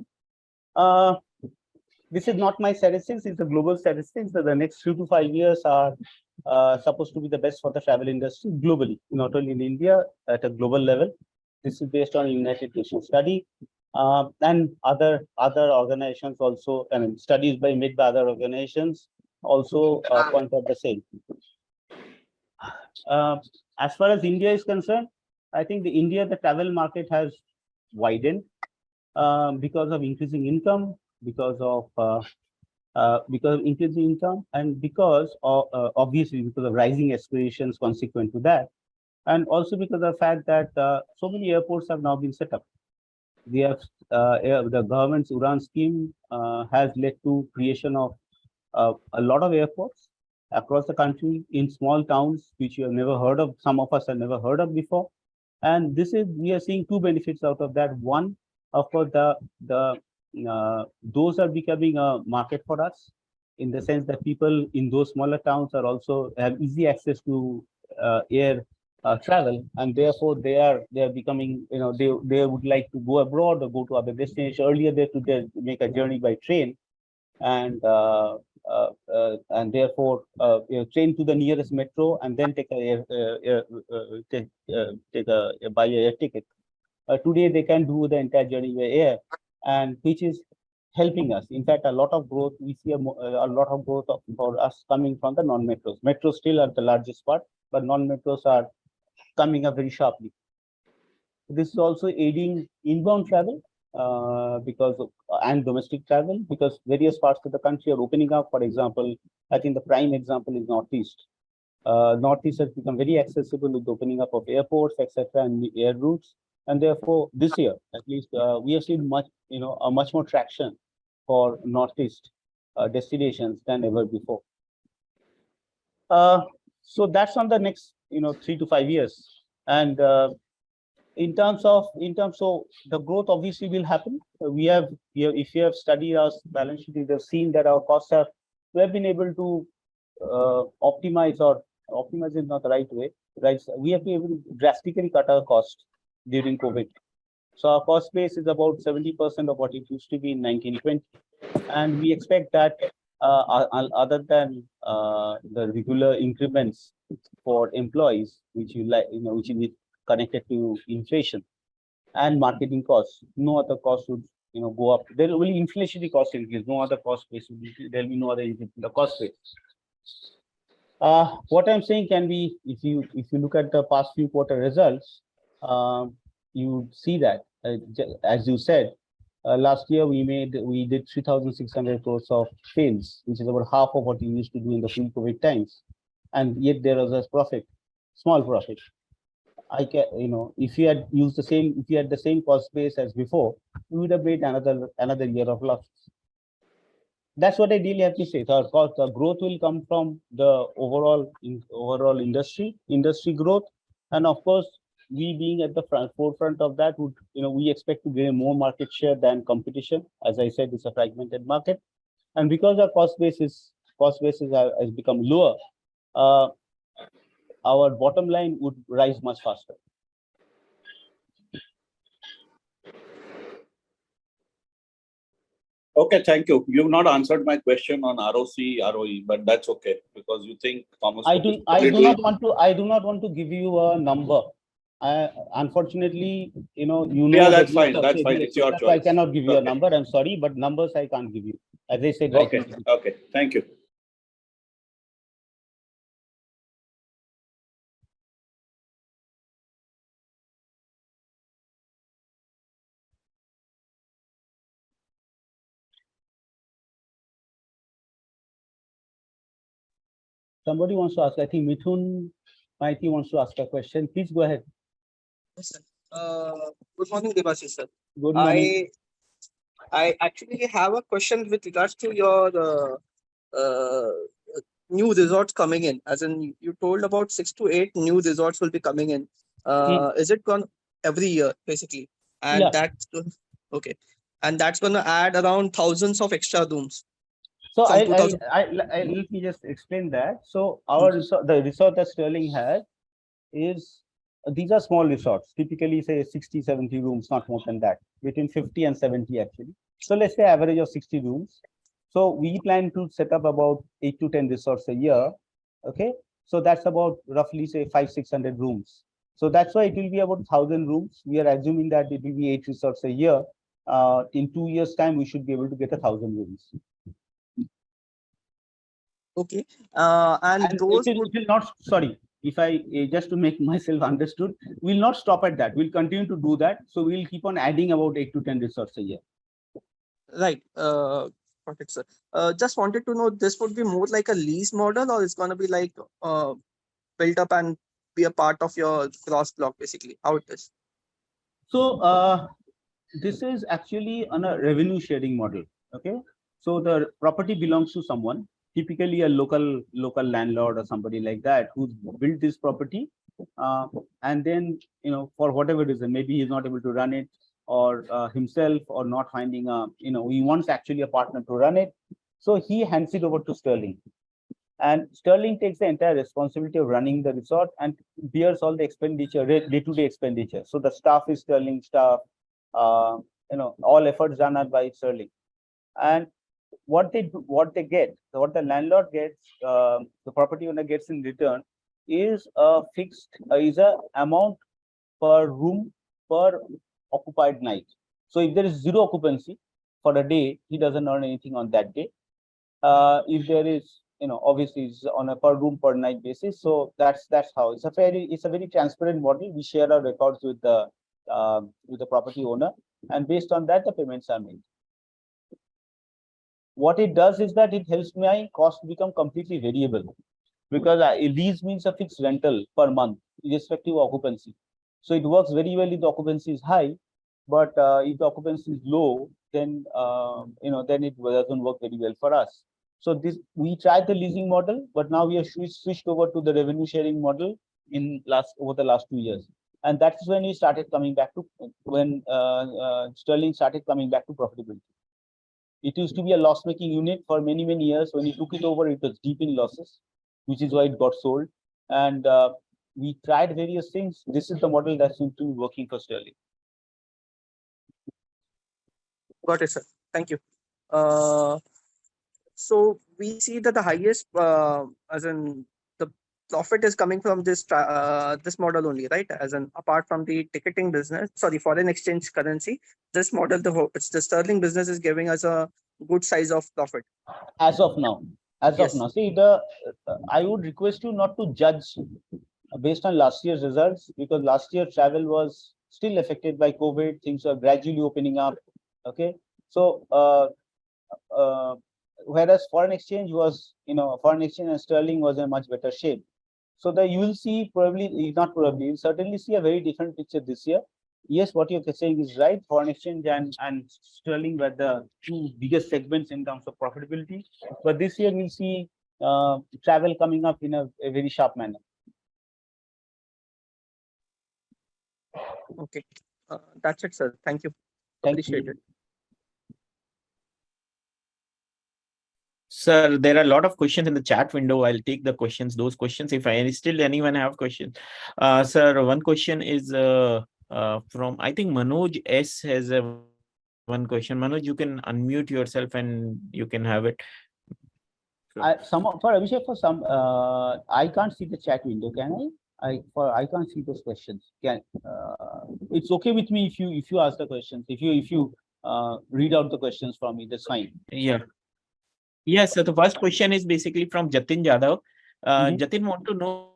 This is not my statistics, it's the global statistics that the next 3 to 5 years are supposed to be the best for the travel industry globally, not only in India, at a global level. This is based on United Nations study and other organizations also. I mean, studies made by other organizations also point out the same. As far as India is concerned, I think the travel market has widened because of increasing income, because of increasing income, and because of obviously because of rising aspirations consequent to that, and also because of the fact that so many airports have now been set up. We have the government's Udan scheme has led to creation of a lot of airports across the country in small towns which you have never heard of. Some of us have never heard of before, and we are seeing two benefits out of that. One, of course, those are becoming a market for us in the sense that people in those smaller towns are also have easy access to air travel, and therefore they are becoming, they would like to go abroad or go to other destinations. Earlier they had to make a journey by train, and therefore train to the nearest metro and then take buy a air ticket. Today they can do the entire journey by air, and which is helping us. In fact, a lot of growth we see, a lot of growth for us coming from the non-metros. Metros still are the largest part, but non-metros are coming up very sharply. This is also aiding inbound travel and domestic travel, because various parts of the country are opening up. For example, I think the prime example is Northeast. Northeast has become very accessible with the opening up of airports, etc., and the air routes. And therefore, this year, at least, we have seen much more traction for Northeast destinations than ever before. So that's on the next, 3 to 5 years. And in terms of the growth obviously will happen. If you have studied our balance sheet, you have seen that our costs we have been able to optimize, or optimize is not the right way, right? We have been able to drastically cut our cost during COVID. So our cost base is about 70% of what it used to be in 1920. And we expect that other than the regular increments for employees, which which is connected to inflation and marketing costs, no other cost would go up. There will be inflationary cost increase, no other cost base will be, there will be no other increase in the cost base. What I'm saying can be, if you look at the past few quarter results, you see that as you said, last year we did 3,600 crores of sales, which is about half of what we used to do in the pre-COVID times, and yet there was a profit, small profit. If you had used if you had the same cost base as before, we would have made another year of losses. That's what I really have to say. So the growth will come from the overall industry growth, and of course, we being at the forefront of that would, we expect to gain more market share than competition. As I said, it's a fragmented market, and because our cost bases has become lower, our bottom line would rise much faster. Okay, thank you. You've not answered my question on ROC, ROE, but that's okay because you think Thomas. I do not want to give you a number. Unfortunately, Yeah, that's fine. That's fine. It's your choice. I cannot give you a number. I'm sorry, but numbers I can't give you. As I said. Okay. Okay. Thank you. Somebody wants to ask. I think Mithun Maiti wants to ask a question. Please go ahead. Yes, sir. Good morning, Debashish sir. Good morning. I actually have a question with regards to your new resorts coming in. As in, you told about 6 to 8 new resorts will be coming in. Is it gone every year, basically? And Yeah. that's okay. and that's going to add around thousands of extra rooms So from 2000. let me just explain that. So our resort, the resort that Sterling has is these are small resorts, typically say 60, 70 rooms, not more than that, between 50 and 70 actually. So let's say average of 60 rooms. So we plan to set up about 8 to 10 resorts a year. Okay. So that's about roughly say 500, 600 rooms. So that's why it will be about 1,000 rooms. We are assuming that it will be 8 resorts a year. In 2 years' time, we should be able to get 1,000 rooms. Okay. And And those would, it will not, sorry, if I just to make myself understood, we'll not stop at that. We'll continue to do that. So we'll keep on adding about 8 to 10 resorts a year. right. Got it, sir. Just wanted to know, this would be more like a lease model, or it's going to be like built up and be a part of your gross block, basically, how it is? So this is actually on a revenue sharing model. Okay. So the property belongs to someone, typically a local landlord or somebody like that who's built this property. And then, for whatever reason, maybe he's not able to run it, or himself, or not finding he wants actually a partner to run it. So he hands it over to Sterling. And Sterling takes the entire responsibility of running the resort and bears all the expenditure, day-to-day expenditure. So the staff is Sterling staff. All efforts done are by Sterling. And what they get, what the landlord gets, the property owner gets in return is a amount per room per occupied night. So if there is zero occupancy for a day, he doesn't earn anything on that day. If there is, obviously it's on a per room per night basis. So that's how it's a very transparent model. We share our records with the property owner, and based on that, the payments are made. What it does is that it helps my cost become completely variable, because lease means a fixed rental per month, irrespective of occupancy. So it works very well if the occupancy is high, but if the occupancy is low, then then it doesn't work very well for us. So we tried the leasing model, but now we have switched over to the revenue sharing model over the last 2 years, and that's when we started coming back to Sterling started coming back to profitability. It used to be a loss-making unit for many, many years. When he took it over, it was deep in losses, which is why it got sold. And we tried various things. This is the model that seems to be working for Sterling. Got it, sir. Thank you. So we see that the highest, as in the profit is coming from this model only, right? As in apart from the ticketing business, sorry, foreign exchange currency, this model, it's the sterling business is giving us a good size of profit. As of now, see, I would request you not to judge based on last year's results, because last year travel was still affected by COVID. Things are gradually opening up. Okay, so whereas foreign exchange and sterling was in much better shape. So you will see you'll certainly see a very different picture this year. Yes, what you're saying is right. Foreign exchange and sterling were the two biggest segments in terms of profitability. But this year we'll see travel coming up in a very sharp manner. Okay, that's it, sir. Thank you. Thank Appreciate you. it. Sir, there are a lot of questions in the chat window. I'll take those questions. If anyone have questions. Sir, one question is from, I think Manoj S has one question. Manoj, you can unmute yourself and you can have it. For Abhishek, I can't see the chat window. Can I? I can't see those questions. It's okay with me if you ask the questions. If you read out the questions for me, that's fine. Yeah. Yes, so the first question is basically from Jatin Jadhav. Jatin want to know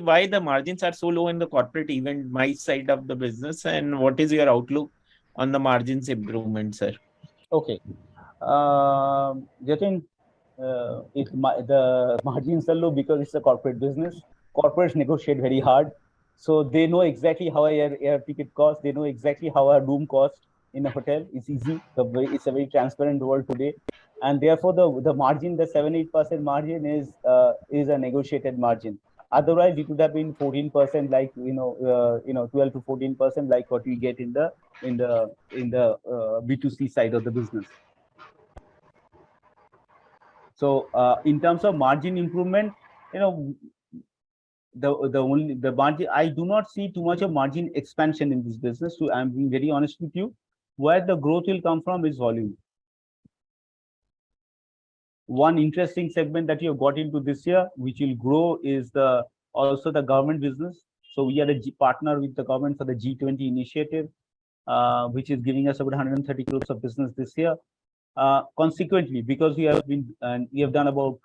why the margins are so low in the corporate event, my side of the business, and what is your outlook on the margins improvement, sir? Okay. Jatin, the margins are low because it's a corporate business. Corporates negotiate very hard. So they know exactly how air ticket costs. They know exactly how a room costs in a hotel. It's easy. It's a very transparent world today. And therefore, the margin, the 7-8% margin is a negotiated margin. Otherwise, it would have been 14%, like 12 to 14%, like what we get in the B2C side of the business. So in terms of margin improvement, the margin, I do not see too much of margin expansion in this business. So I'm being very honest with you. Where the growth will come from is volume. One interesting segment that you have got into this year, which will grow, is also the government business. So we are a partner with the government for the G20 initiative, which is giving us about 130 crores of business this year. Consequently, because we have done about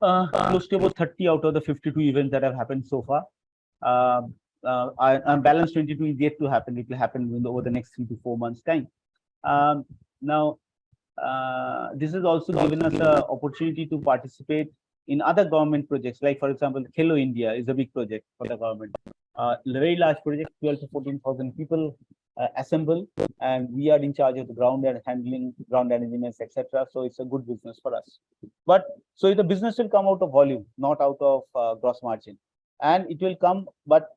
close to about 30 out of the 52 events that have happened so far. Balance 22 is yet to happen. It will happen over the next 3 to 4 months' time. Now, this has also given us the opportunity to participate in other government projects, like, for example, Hello India is a big project for the government. Very large project, 12 to 14,000 people assemble, and we are in charge of the ground and handling, ground engineers, etc. So it's a good business for us. But so the business will come out of volume, not out of gross margin, and it will come. But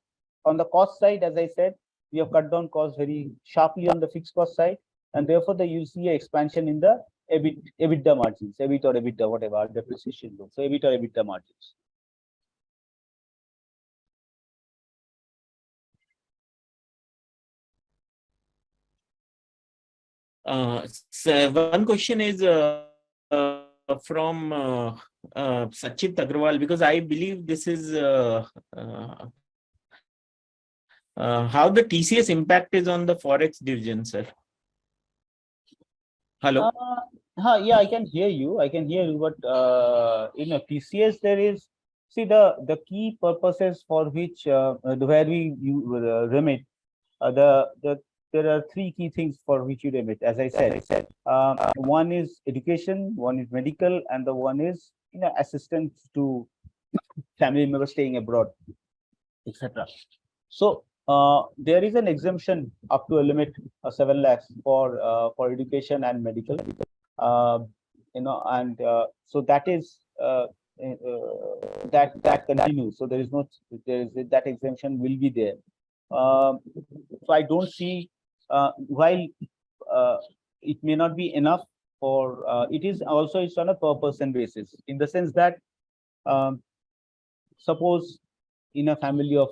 on the cost side, as I said, we have cut down costs very sharply on the fixed cost side, and therefore you see an expansion in the EBITDA margins, EBIT or EBITDA, whatever depreciation goes. So EBIT or EBITDA margins. So one question is from Sachit Agrawal, because I believe this is how the TCS impact is on the Forex division, sir. Hello. Yeah, I can hear you. But in a TCS, there is, see, the key purposes for which where we remit there are three key things for which you remit. As I said, one is education, one is medical, and the one is assistance to family members staying abroad, etc. So there is an exemption up to a limit of 7 lakhs for education and medical, and so that is that continues. So there is that exemption will be there. So I don't see, while it may not be enough for it is also, it's on a per person basis, in the sense that suppose in a family of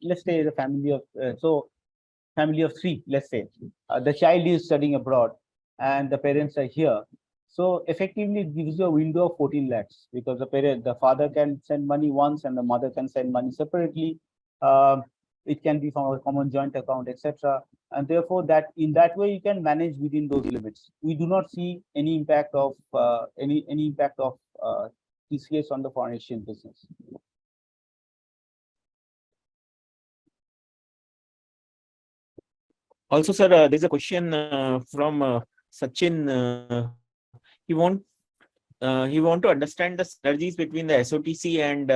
let's say the family of family of 3, let's say the child is studying abroad and the parents are here. So effectively it gives you a window of 14 lakhs, because the father can send money once and the mother can send money separately. It can be from a common joint account, etc. And therefore that in that way you can manage within those limits. We do not see any impact of TCS on the foreign exchange business. Also, sir, there's a question from Sachin. He want to understand the synergies between the SOTC and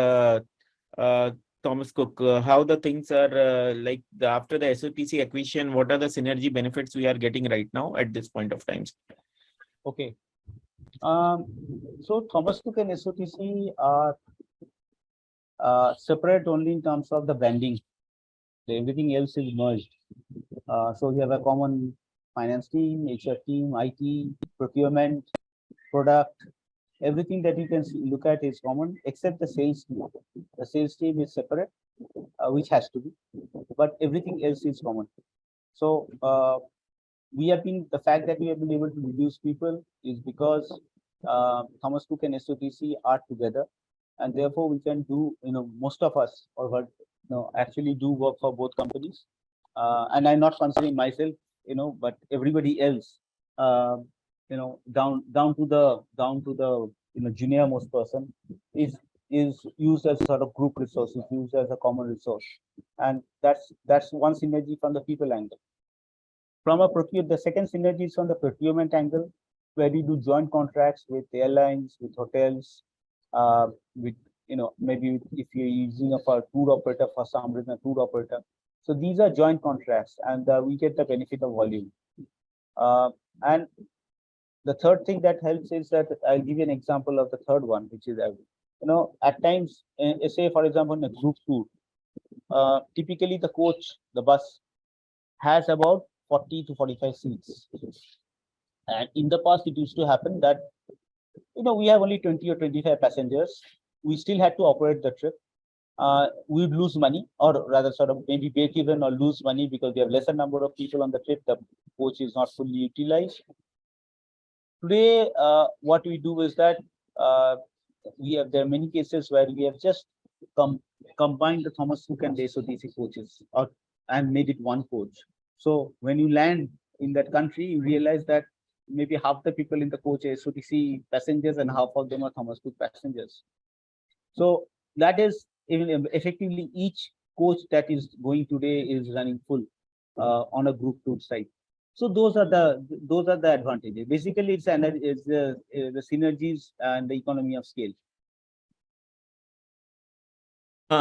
Thomas Cook. How the things are like after the SOTC acquisition. What are the synergy benefits we are getting right now at this point of time? Okay. So Thomas Cook and SOTC are separate only in terms of the branding. Everything else is merged. So we have a common finance team, HR team, IT, procurement, product. Everything that you can look at is common, except the sales team. The sales team is separate, which has to be, but everything else is common. So the fact that we have been able to reduce people is because Thomas Cook and SOTC are together, and therefore we can do, most of us actually do work for both companies. And I'm not considering myself, but everybody else, down to the junior most person is used as sort of group resource, is used as a common resource, and that's one synergy from the people angle. From the second synergy is from the procurement angle, where we do joint contracts with airlines, with hotels, with maybe if you're using a tour operator for some reason, a tour operator. So these are joint contracts, and we get the benefit of volume. And the third thing that helps is that I'll give you an example of the third one, which is at times, say for example, in a group tour, typically the coach, the bus has about 40 to 45 seats. And in the past, it used to happen that, we have only 20 or 25 passengers. We still had to operate the trip. We'd lose money, or rather sort of maybe break even or lose money because we have lesser number of people on the trip. The coach is not fully utilized. Today, what we do is that there are many cases where we have just combined the Thomas Cook and the SOTC coaches and made it one coach. So when you land in that country, you realize that maybe half the people in the coach are SOTC passengers and half of them are Thomas Cook passengers. So that is even effectively each coach that is going today is running full on a group tour site. So those are the advantages. Basically, it's the synergies and the economy of scale.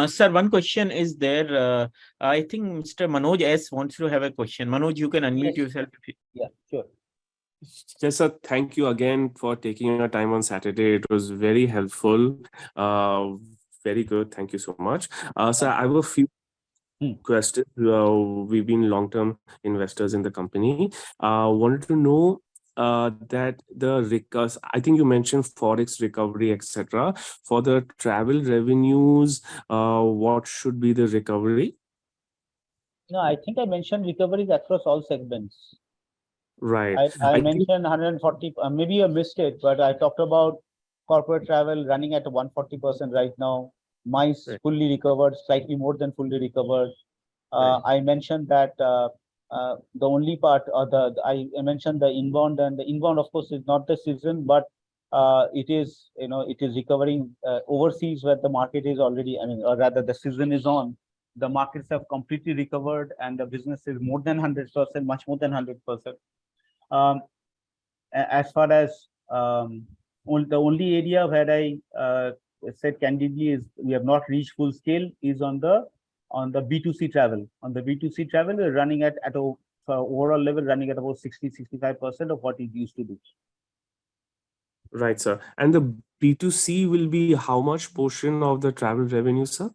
Sir, one question is there. I think Mr. Manoj S wants to have a question. Manoj, you can unmute yourself. Yeah, sure. Yes, sir. Thank you again for taking your time on Saturday. It was very helpful. Very good. Thank you so much. Sir, I have a few questions. We've been long-term investors in the company. Wanted to know that I think you mentioned forex recovery, etc. For the travel revenues, what should be the recovery? No, I think I mentioned recoveries across all segments. Right. I mentioned 140, maybe you missed it, but I talked about corporate travel running at 140% right now. MICE fully recovered, slightly more than fully recovered. I mentioned that the only part, I mentioned the inbound, and the inbound, of course, is not the season, but it is recovering overseas where the market is already, or rather the season is on. The markets have completely recovered, and the business is more than 100%, much more than 100%. As far as the only area where I said candidly is we have not reached full scale is on the B2C travel. On the B2C travel, we're running at a overall level, running at about 60-65% of what it used to do. Right, sir. And the B2C will be how much portion of the travel revenue, sir?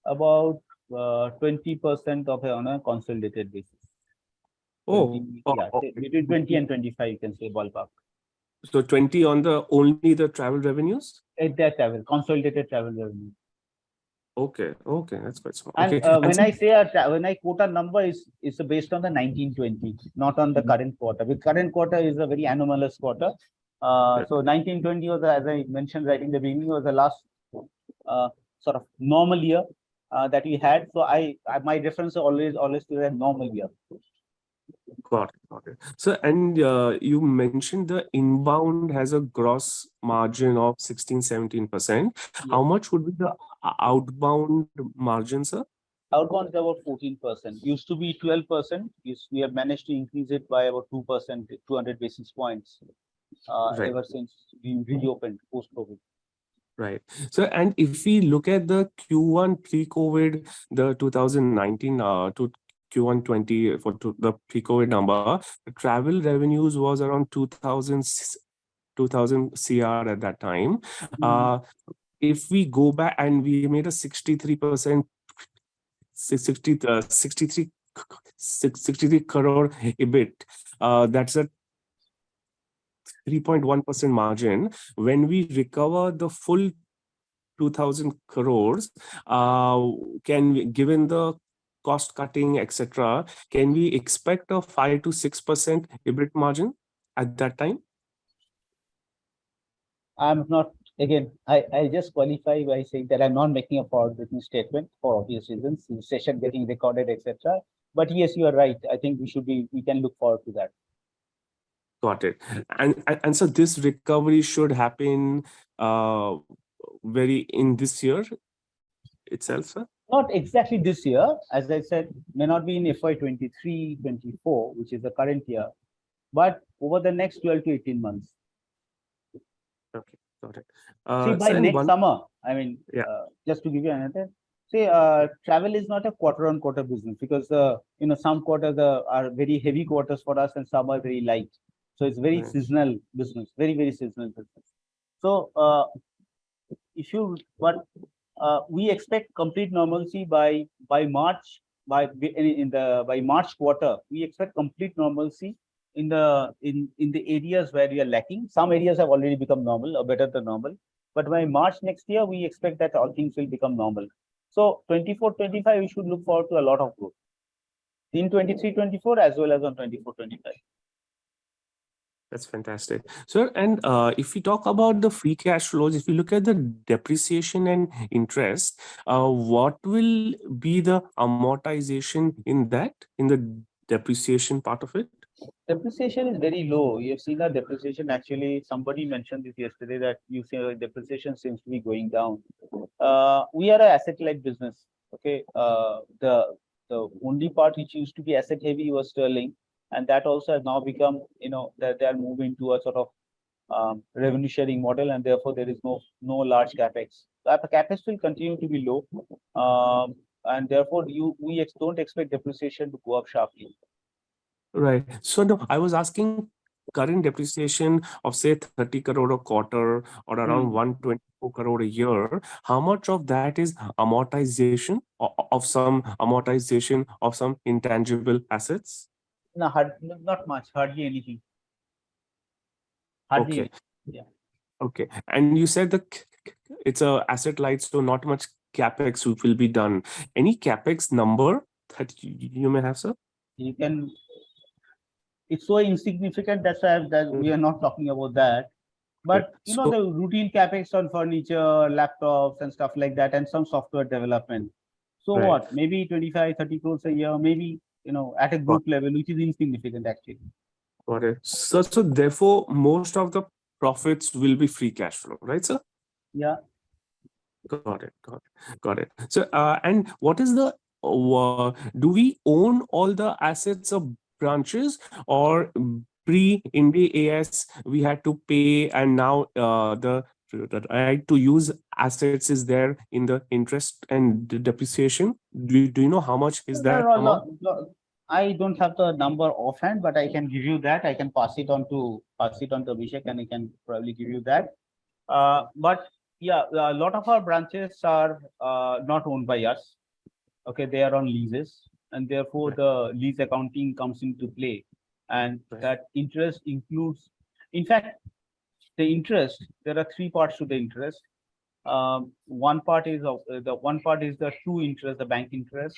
About 20% of on a consolidated basis. Oh, 20, yeah, between 20 and 25, you can say ballpark. So 20 on only the travel revenues? That travel, consolidated travel revenue. Okay, that's quite small. And okay. when I quote a number, is based on the 1920, not on the current quarter. The current quarter is a very anomalous quarter. So 1920 was, as I mentioned right in the beginning, was the last sort of normal year that we had. So my reference always to a normal year. Got it. So, and you mentioned the inbound has a gross margin of 16-17%. Yes. How much would be the outbound margin, sir? Outbound is about 14%. Used to be 12%. We have managed to increase it by about 2%, 200 basis points ever since we reopened post-COVID. Right. So, and if we look at the Q1 pre-COVID, the 2019 to Q1 20 for the pre-COVID number, the travel revenues was around 2000 CR at that time. If we go back and we made a 63%, 63 crore EBIT, that's a 3.1% margin. When we recover the full 2000 crores, given the cost cutting, etc., can we expect a 5 to 6% EBIT margin at that time? I'm not, again, I just qualify by saying that I'm not making a forward-looking statement for obvious reasons, the session getting recorded, etc. But yes, you are right. I think we can look forward to that. Got it. And so this recovery should happen in this year itself, sir? Not exactly this year, as I said, may not be in FY 23-24, which is the current year, but over the next 12 to 18 months. Okay, got it. See, by next summer, just to give you another, travel is not a quarter-on-quarter business because some quarters are very heavy quarters for us and some are very light. So it's very seasonal business, very, very seasonal business. So if you, but we expect complete normalcy by March, by March quarter. We expect complete normalcy in the areas where we are lacking. Some areas have already become normal or better than normal, but by March next year, we expect that all things will become normal. So 24-25, we should look forward to a lot of growth in 23-24 as well as on 24-25. That's fantastic. So, and if we talk about the free cash flows, if you look at the depreciation and interest, what will be the amortization in the depreciation part of it? Depreciation is very low. You have seen that depreciation. Actually, somebody mentioned this yesterday that you see depreciation seems to be going down. We are an asset-light business. Okay, the only part which used to be asset-heavy was sterling, and that also has now become, that they are moving to a sort of revenue sharing model, and therefore there is no large capex. So the capex will continue to be low, and therefore we don't expect depreciation to go up sharply. Right. So no, I was asking current depreciation of say 30 crore a quarter or around 124 crore a year. How much of that is amortization of some amortization of some intangible assets? No, not much, hardly anything. Hardly. Okay. Yeah. Okay. And you said that it's a asset light, so not much capex will be done. Any capex number that you may have, sir? You can. It's so insignificant, that's why that we are not talking about that. But So, the routine capex on furniture, laptops, and stuff like that, and some software development. So right. what? Maybe 25-30 crores a year, maybe at a group level, which is insignificant actually. Got it. So therefore, most of the profits will be free cash flow, right, sir? Yeah. Got it. Got it. So, and what is the, do we own all the assets of branches, or pre-Ind AS we had to pay, and now the right to use assets is there in the interest and the depreciation? Do you know how much is that amount? I don't have the number offhand, but I can give you that. I can pass it on to Abhishek, and I can probably give you that. But yeah, a lot of our branches are not owned by us. Okay, they are on leases, and therefore the lease accounting comes into play, and that interest includes, in fact, the interest. There are three parts to the interest. One part is the true interest, the bank interest.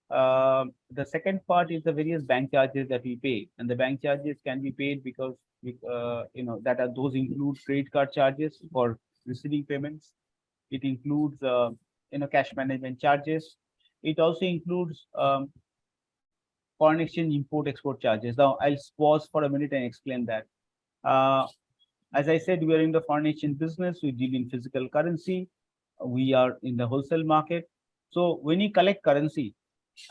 The second part is the various bank charges that we pay, and the bank charges can be paid because those include credit card charges for receiving payments. It includes cash management charges. It also includes foreign exchange import export charges. Now I'll pause for a minute and explain that. As I said, we are in the foreign exchange business. We deal in physical currency. We are in the wholesale market. So when you collect currency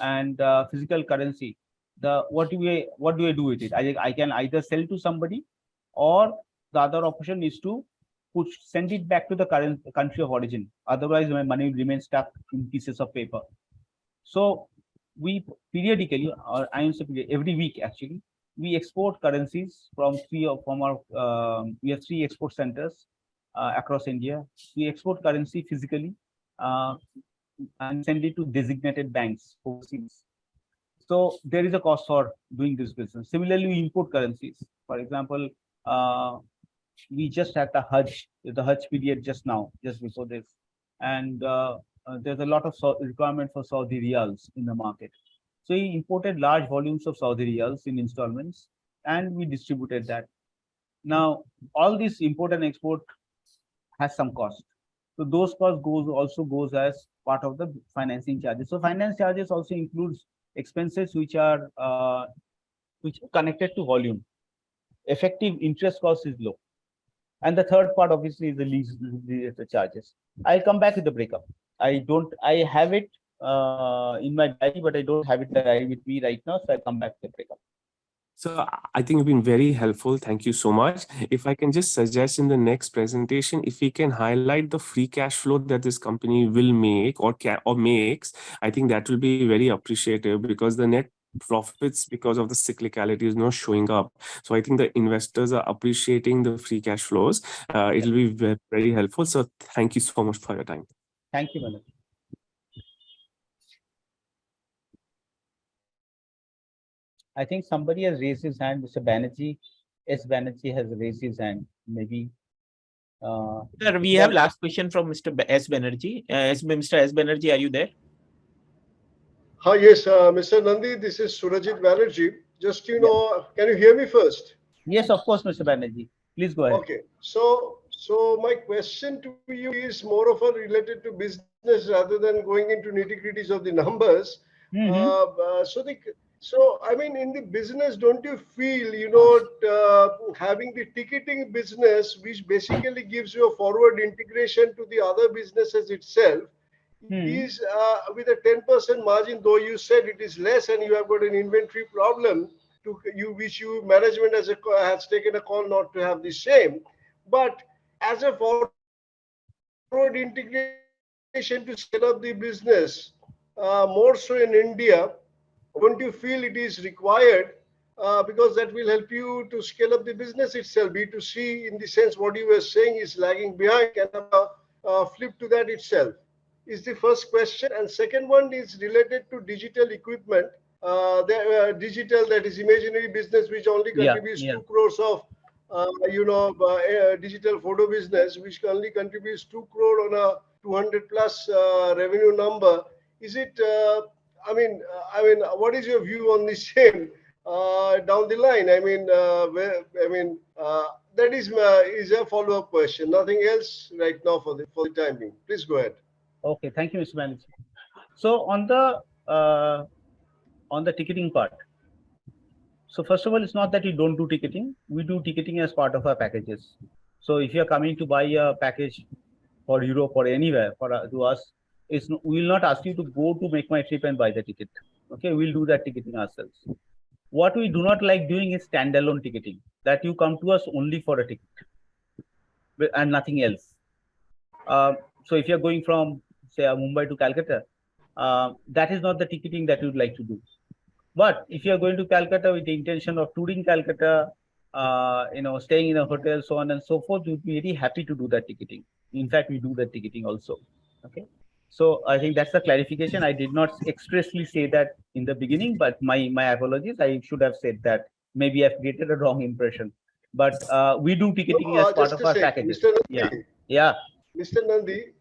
and physical currency, what do I do with it? I can either sell to somebody, or the other option is to send it back to the current country of origin. Otherwise, my money will remain stuck in pieces of paper. So we periodically, or I would say every week actually, we export currencies from we have 3 export centers across India. We export currency physically and send it to designated banks overseas. So there is a cost for doing this business. Similarly, we import currencies. For example, we just had the Hajj period just before this, and there's a lot of requirement for Saudi riyals in the market. So we imported large volumes of Saudi riyals in installments, and we distributed that. Now, all this import and export has some cost. So those costs also goes as part of the financing charges. So finance charges also includes expenses which are connected to volume. Effective interest cost is low. And the third part obviously is the lease the charges. I'll come back with the breakup. I have it in my diary, but I don't have it diary with me right now. So I'll come back to the breakup. So I think you've been very helpful. Thank you so much. If I can just suggest in the next presentation, if we can highlight the free cash flow that this company will make or makes, I think that will be very appreciative, because the net profits because of the cyclicality is not showing up. So I think the investors are appreciating the free cash flows. It'll be very, very helpful. So thank you so much for your time. Thank you, Manoj. I think somebody has raised his hand. Mr. Banerjee, S. Banerjee has raised his hand. Maybe. Sir, we have last question from Mr. S. Banerjee. Mr. S. Banerjee, are you there? Hi, yes, Mr. Nandi, this is Surajit Banerjee. Just, can you hear me first? Yes, of course, Mr. Banerjee. Please go ahead. Okay, so my question to you is more of a related to business rather than going into nitty-gritties of the numbers. So I mean, in the business, don't you feel, having the ticketing business, which basically gives you a forward integration to the other businesses itself, is with a 10% margin, though you said it is less and you have got an inventory problem which management has taken a call not to have the same, but as a forward integration to scale up the business, more so in India, don't you feel it is required? Because that will help you to scale up the business itself. B2C, in the sense what you were saying is lagging behind, can have a flip to that itself, is the first question. And second one is related to digital equipment, digital, that is imaginary business, which only contributes 2 crores of digital photo business, which only contributes 2 crore on a 200 plus revenue number. Is it, what is your view on the same down the line? That is a follow-up question. Nothing else right now for the time being. Please go ahead. Okay, thank you, Mr. Banerjee. So on the ticketing part. So first of all, it's not that we don't do ticketing. We do ticketing as part of our packages. So if you're coming to buy a package for Europe or anywhere to us, we will not ask you to go to Make My Trip and buy the ticket. Okay, we'll do that ticketing ourselves. What we do not like doing is standalone ticketing, that you come to us only for a ticket and nothing else. So if you're going from, say, Mumbai to Calcutta, that is not the ticketing that you'd like to do. But if you're going to Calcutta with the intention of touring Calcutta, staying in a hotel, so on and so forth, we'd be very happy to do that ticketing. In fact, we do that ticketing also. Okay. So I think that's the clarification. I did not expressly say that in the beginning, but my apologies. I should have said that. Maybe I've created a wrong impression. But we do ticketing as part of our packages. Mr. Nandi, yeah. Mr. Nandi,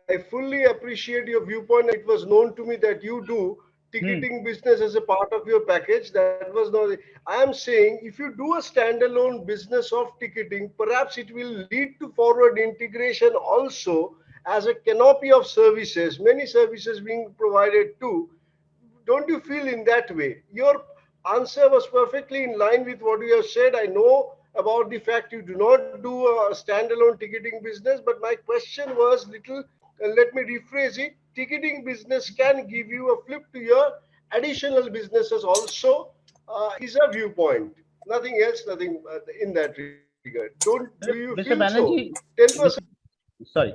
I fully appreciate your viewpoint. It was known to me that you do ticketing business as a part of your package. That was not. I am saying if you do a standalone business of ticketing, perhaps it will lead to forward integration also as a canopy of services, many services being provided too. Don't you feel in that way? Your answer was perfectly in line with what you have said. I know about the fact you do not do a standalone ticketing business, but my question was little, let me rephrase it. Ticketing business can give you a flip to your additional businesses also, is a viewpoint. Nothing else, nothing in that regard. Do you feel Mr. so? Banerjee, 10%. Sorry.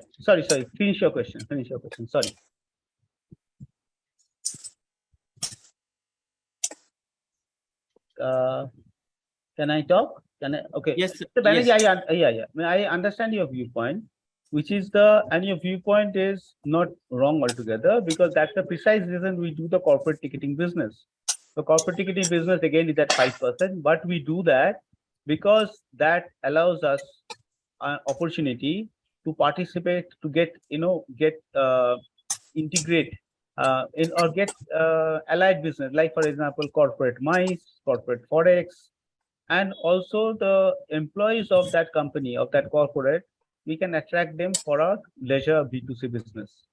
Finish your question. Sorry. Can I talk? Okay. Yes. Mr. Banerjee, yes. I understand your viewpoint, and your viewpoint is not wrong altogether, because that's the precise reason we do the corporate ticketing business. The corporate ticketing business again is at 5%, but we do that because that allows us an opportunity to participate, to integrate or get allied business, like for example, corporate mice, corporate forex, and also the employees of that company, of that corporate, we can attract them for our leisure B2C business.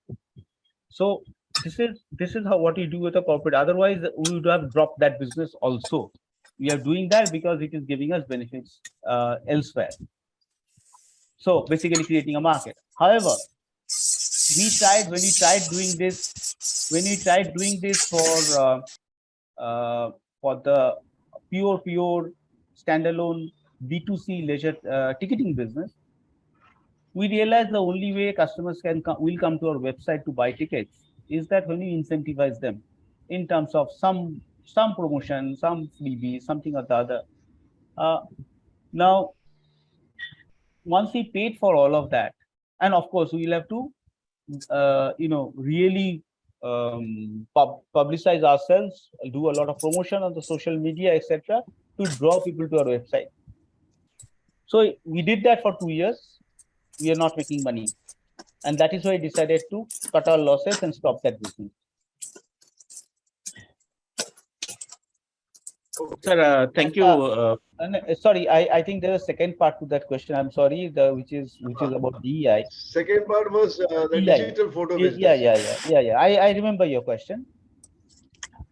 So this is how what we do with a corporate. Otherwise, we would have dropped that business also. We are doing that because it is giving us benefits elsewhere. So basically creating a market. However, when we tried doing this for the pure standalone B2C leisure ticketing business, we realized the only way customers will come to our website to buy tickets is that when we incentivize them in terms of some some promotion, some freebie, something or the other. Now, once we paid for all of that, and of course, we'll have to, really publicize ourselves, do a lot of promotion on the social media, etc., to draw people to our website. So we did that for 2 years. We are not making money, and that is why I decided to cut our losses and stop that business. Sir, thank you. And sorry, I think there's a second part to that question. I'm sorry, which is about DEI. Second part was the DEI. digital photo Yeah, business. yeah. I remember your question.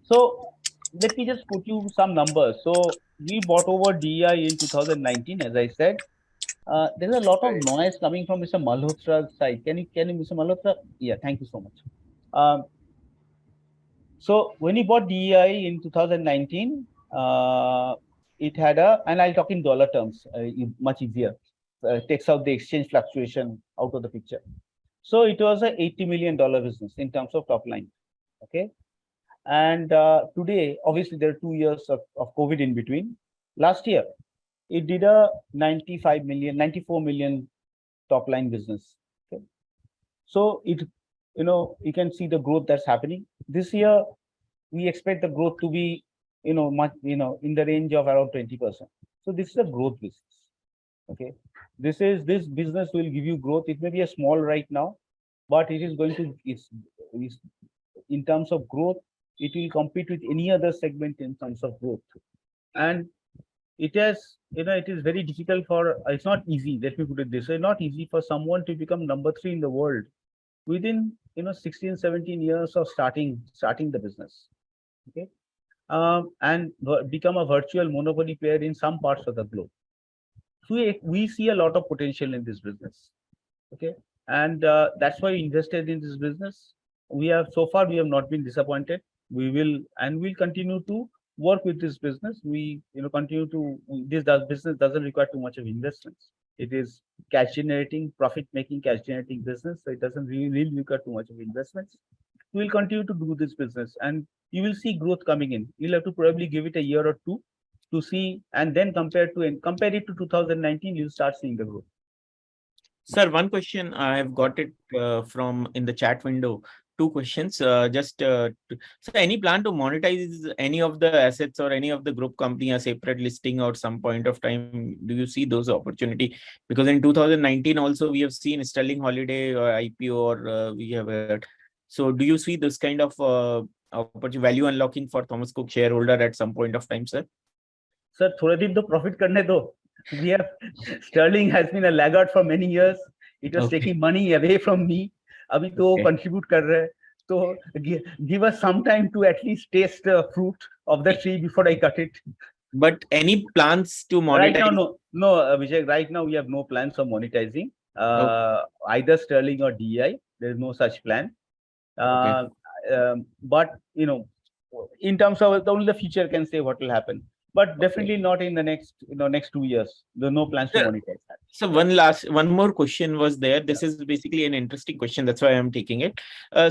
So let me just put you some numbers. So we bought over DEI in 2019, as I said. There's a lot of Right. noise coming from Mr. Malhotra's side. Can you, Mr. Malhotra? Yeah, thank you so much. Um, so when we bought DEI in 2019, it had and I'll talk in dollar terms, much easier. Takes out the exchange fluctuation out of the picture. So it was a $80 million business in terms of top line. Okay. And today, obviously, there are 2 years of COVID in between. Last year, it did a 94 million top line business. Okay. So you can see the growth that's happening. This year, we expect the growth to be, much, in the range of around 20%. So this is a growth business. Okay. This business will give you growth. It may be a small right now, but it is going to, in terms of growth, it will compete with any other segment in terms of growth. And it is very difficult it's not easy, let me put it this way, not easy for someone to become number 3 in the world within, 16, 17 years of starting the business. Okay. And become a virtual monopoly player in some parts of the globe. So we see a lot of potential in this business. Okay. And that's why we invested in this business. So far we have not been disappointed. We'll continue to work with this business. Business doesn't require too much of investments. It is cash generating, profit making, cash generating business. So it doesn't really require too much of investments. We'll continue to do this business, and you will see growth coming in. You'll have to probably give it a year or two to see, and then compare it to 2019, you'll start seeing the growth. Sir, one question I have got it from in the chat window. Two questions. So any plan to monetize any of the assets or any of the group company a separate listing or some point of time? Do you see those opportunity? Because in 2019 also we have seen Sterling Holiday or IPO or we have heard. So do you see this kind of value unlocking for Thomas Cook shareholder at some point of time, sir? Sir, थोड़े दिन तो profit करने दो. Sterling has been a laggard for many years. It was taking money away from me. Abhi to contribute kar rahe. So give us some time to at least taste the fruit of the tree before I cut it. But any plans to monetize? Right now, no, Vijay. Right now, we have no plans for monetizing either Sterling or DEI. There is no such plan. But in terms of only the future can say what will happen. But definitely not in the next 2 years. There are no plans to monetize that. So one more question was there. This is basically an interesting question. That's why I'm taking it.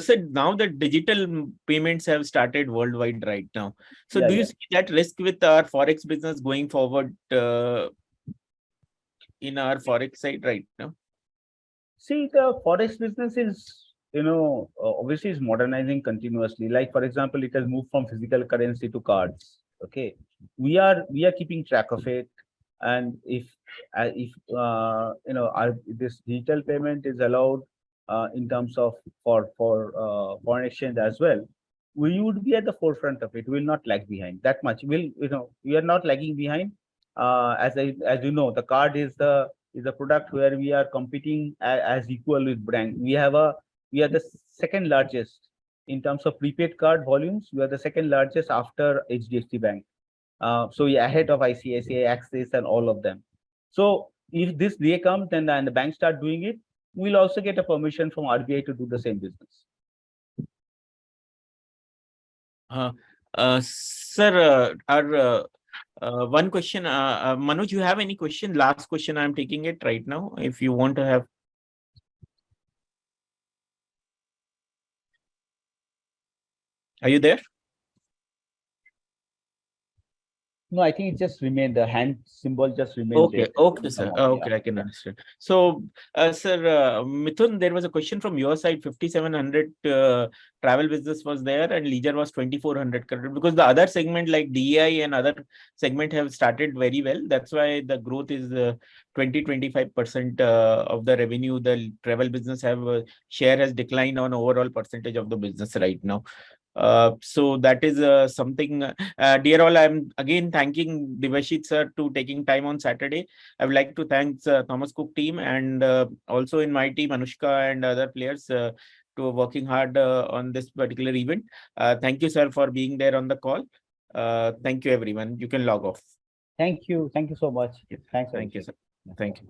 So now that digital payments have started worldwide right now. So do you see that risk with our Forex business going forward in our Forex side right now? See, the Forex business is, obviously is modernizing continuously. Like, for example, it has moved from physical currency to cards. Okay. We are keeping track of it. And if this digital payment is allowed in terms of for foreign exchange as well, we would be at the forefront of it. We will not lag behind that much. We are not lagging behind. As you know, the card is a product where we are competing as equal with bank. We are the second largest in terms of prepaid card volumes. We are the second largest after HDFC Bank. So we are ahead of ICICI, Axis, and all of them. So if this day comes and the banks start doing it, we'll also get a permission from RBI to do the same business. Sir, one question, Manoj, you have any question? Last question, I'm taking it right now. If you want to have. Are you there? No, I think it just remained, the hand symbol just remained there. Okay, It okay, didn't come sir. out. Okay, Yeah, I can yeah. understand. So, sir, Mithun, there was a question from your side. 5,700 travel business was there, and leisure was 2,400 crore. Because the other segment like DEI and other segment have started very well. That's why the growth is 20-25% of the revenue. The travel business have share has declined on overall percentage of the business right now. So that is something. Dear all, I'm again thanking Devashit sir to taking time on Saturday. I would like to thank Thomas Cook team and also in my team Anushka and other players to working hard on this particular event. Thank you, sir, for being there on the call. Thank you, everyone. You can log off. Thank you. Thank you so much. Yes. Thanks, Thank you, Abhishek. sir. Thank you.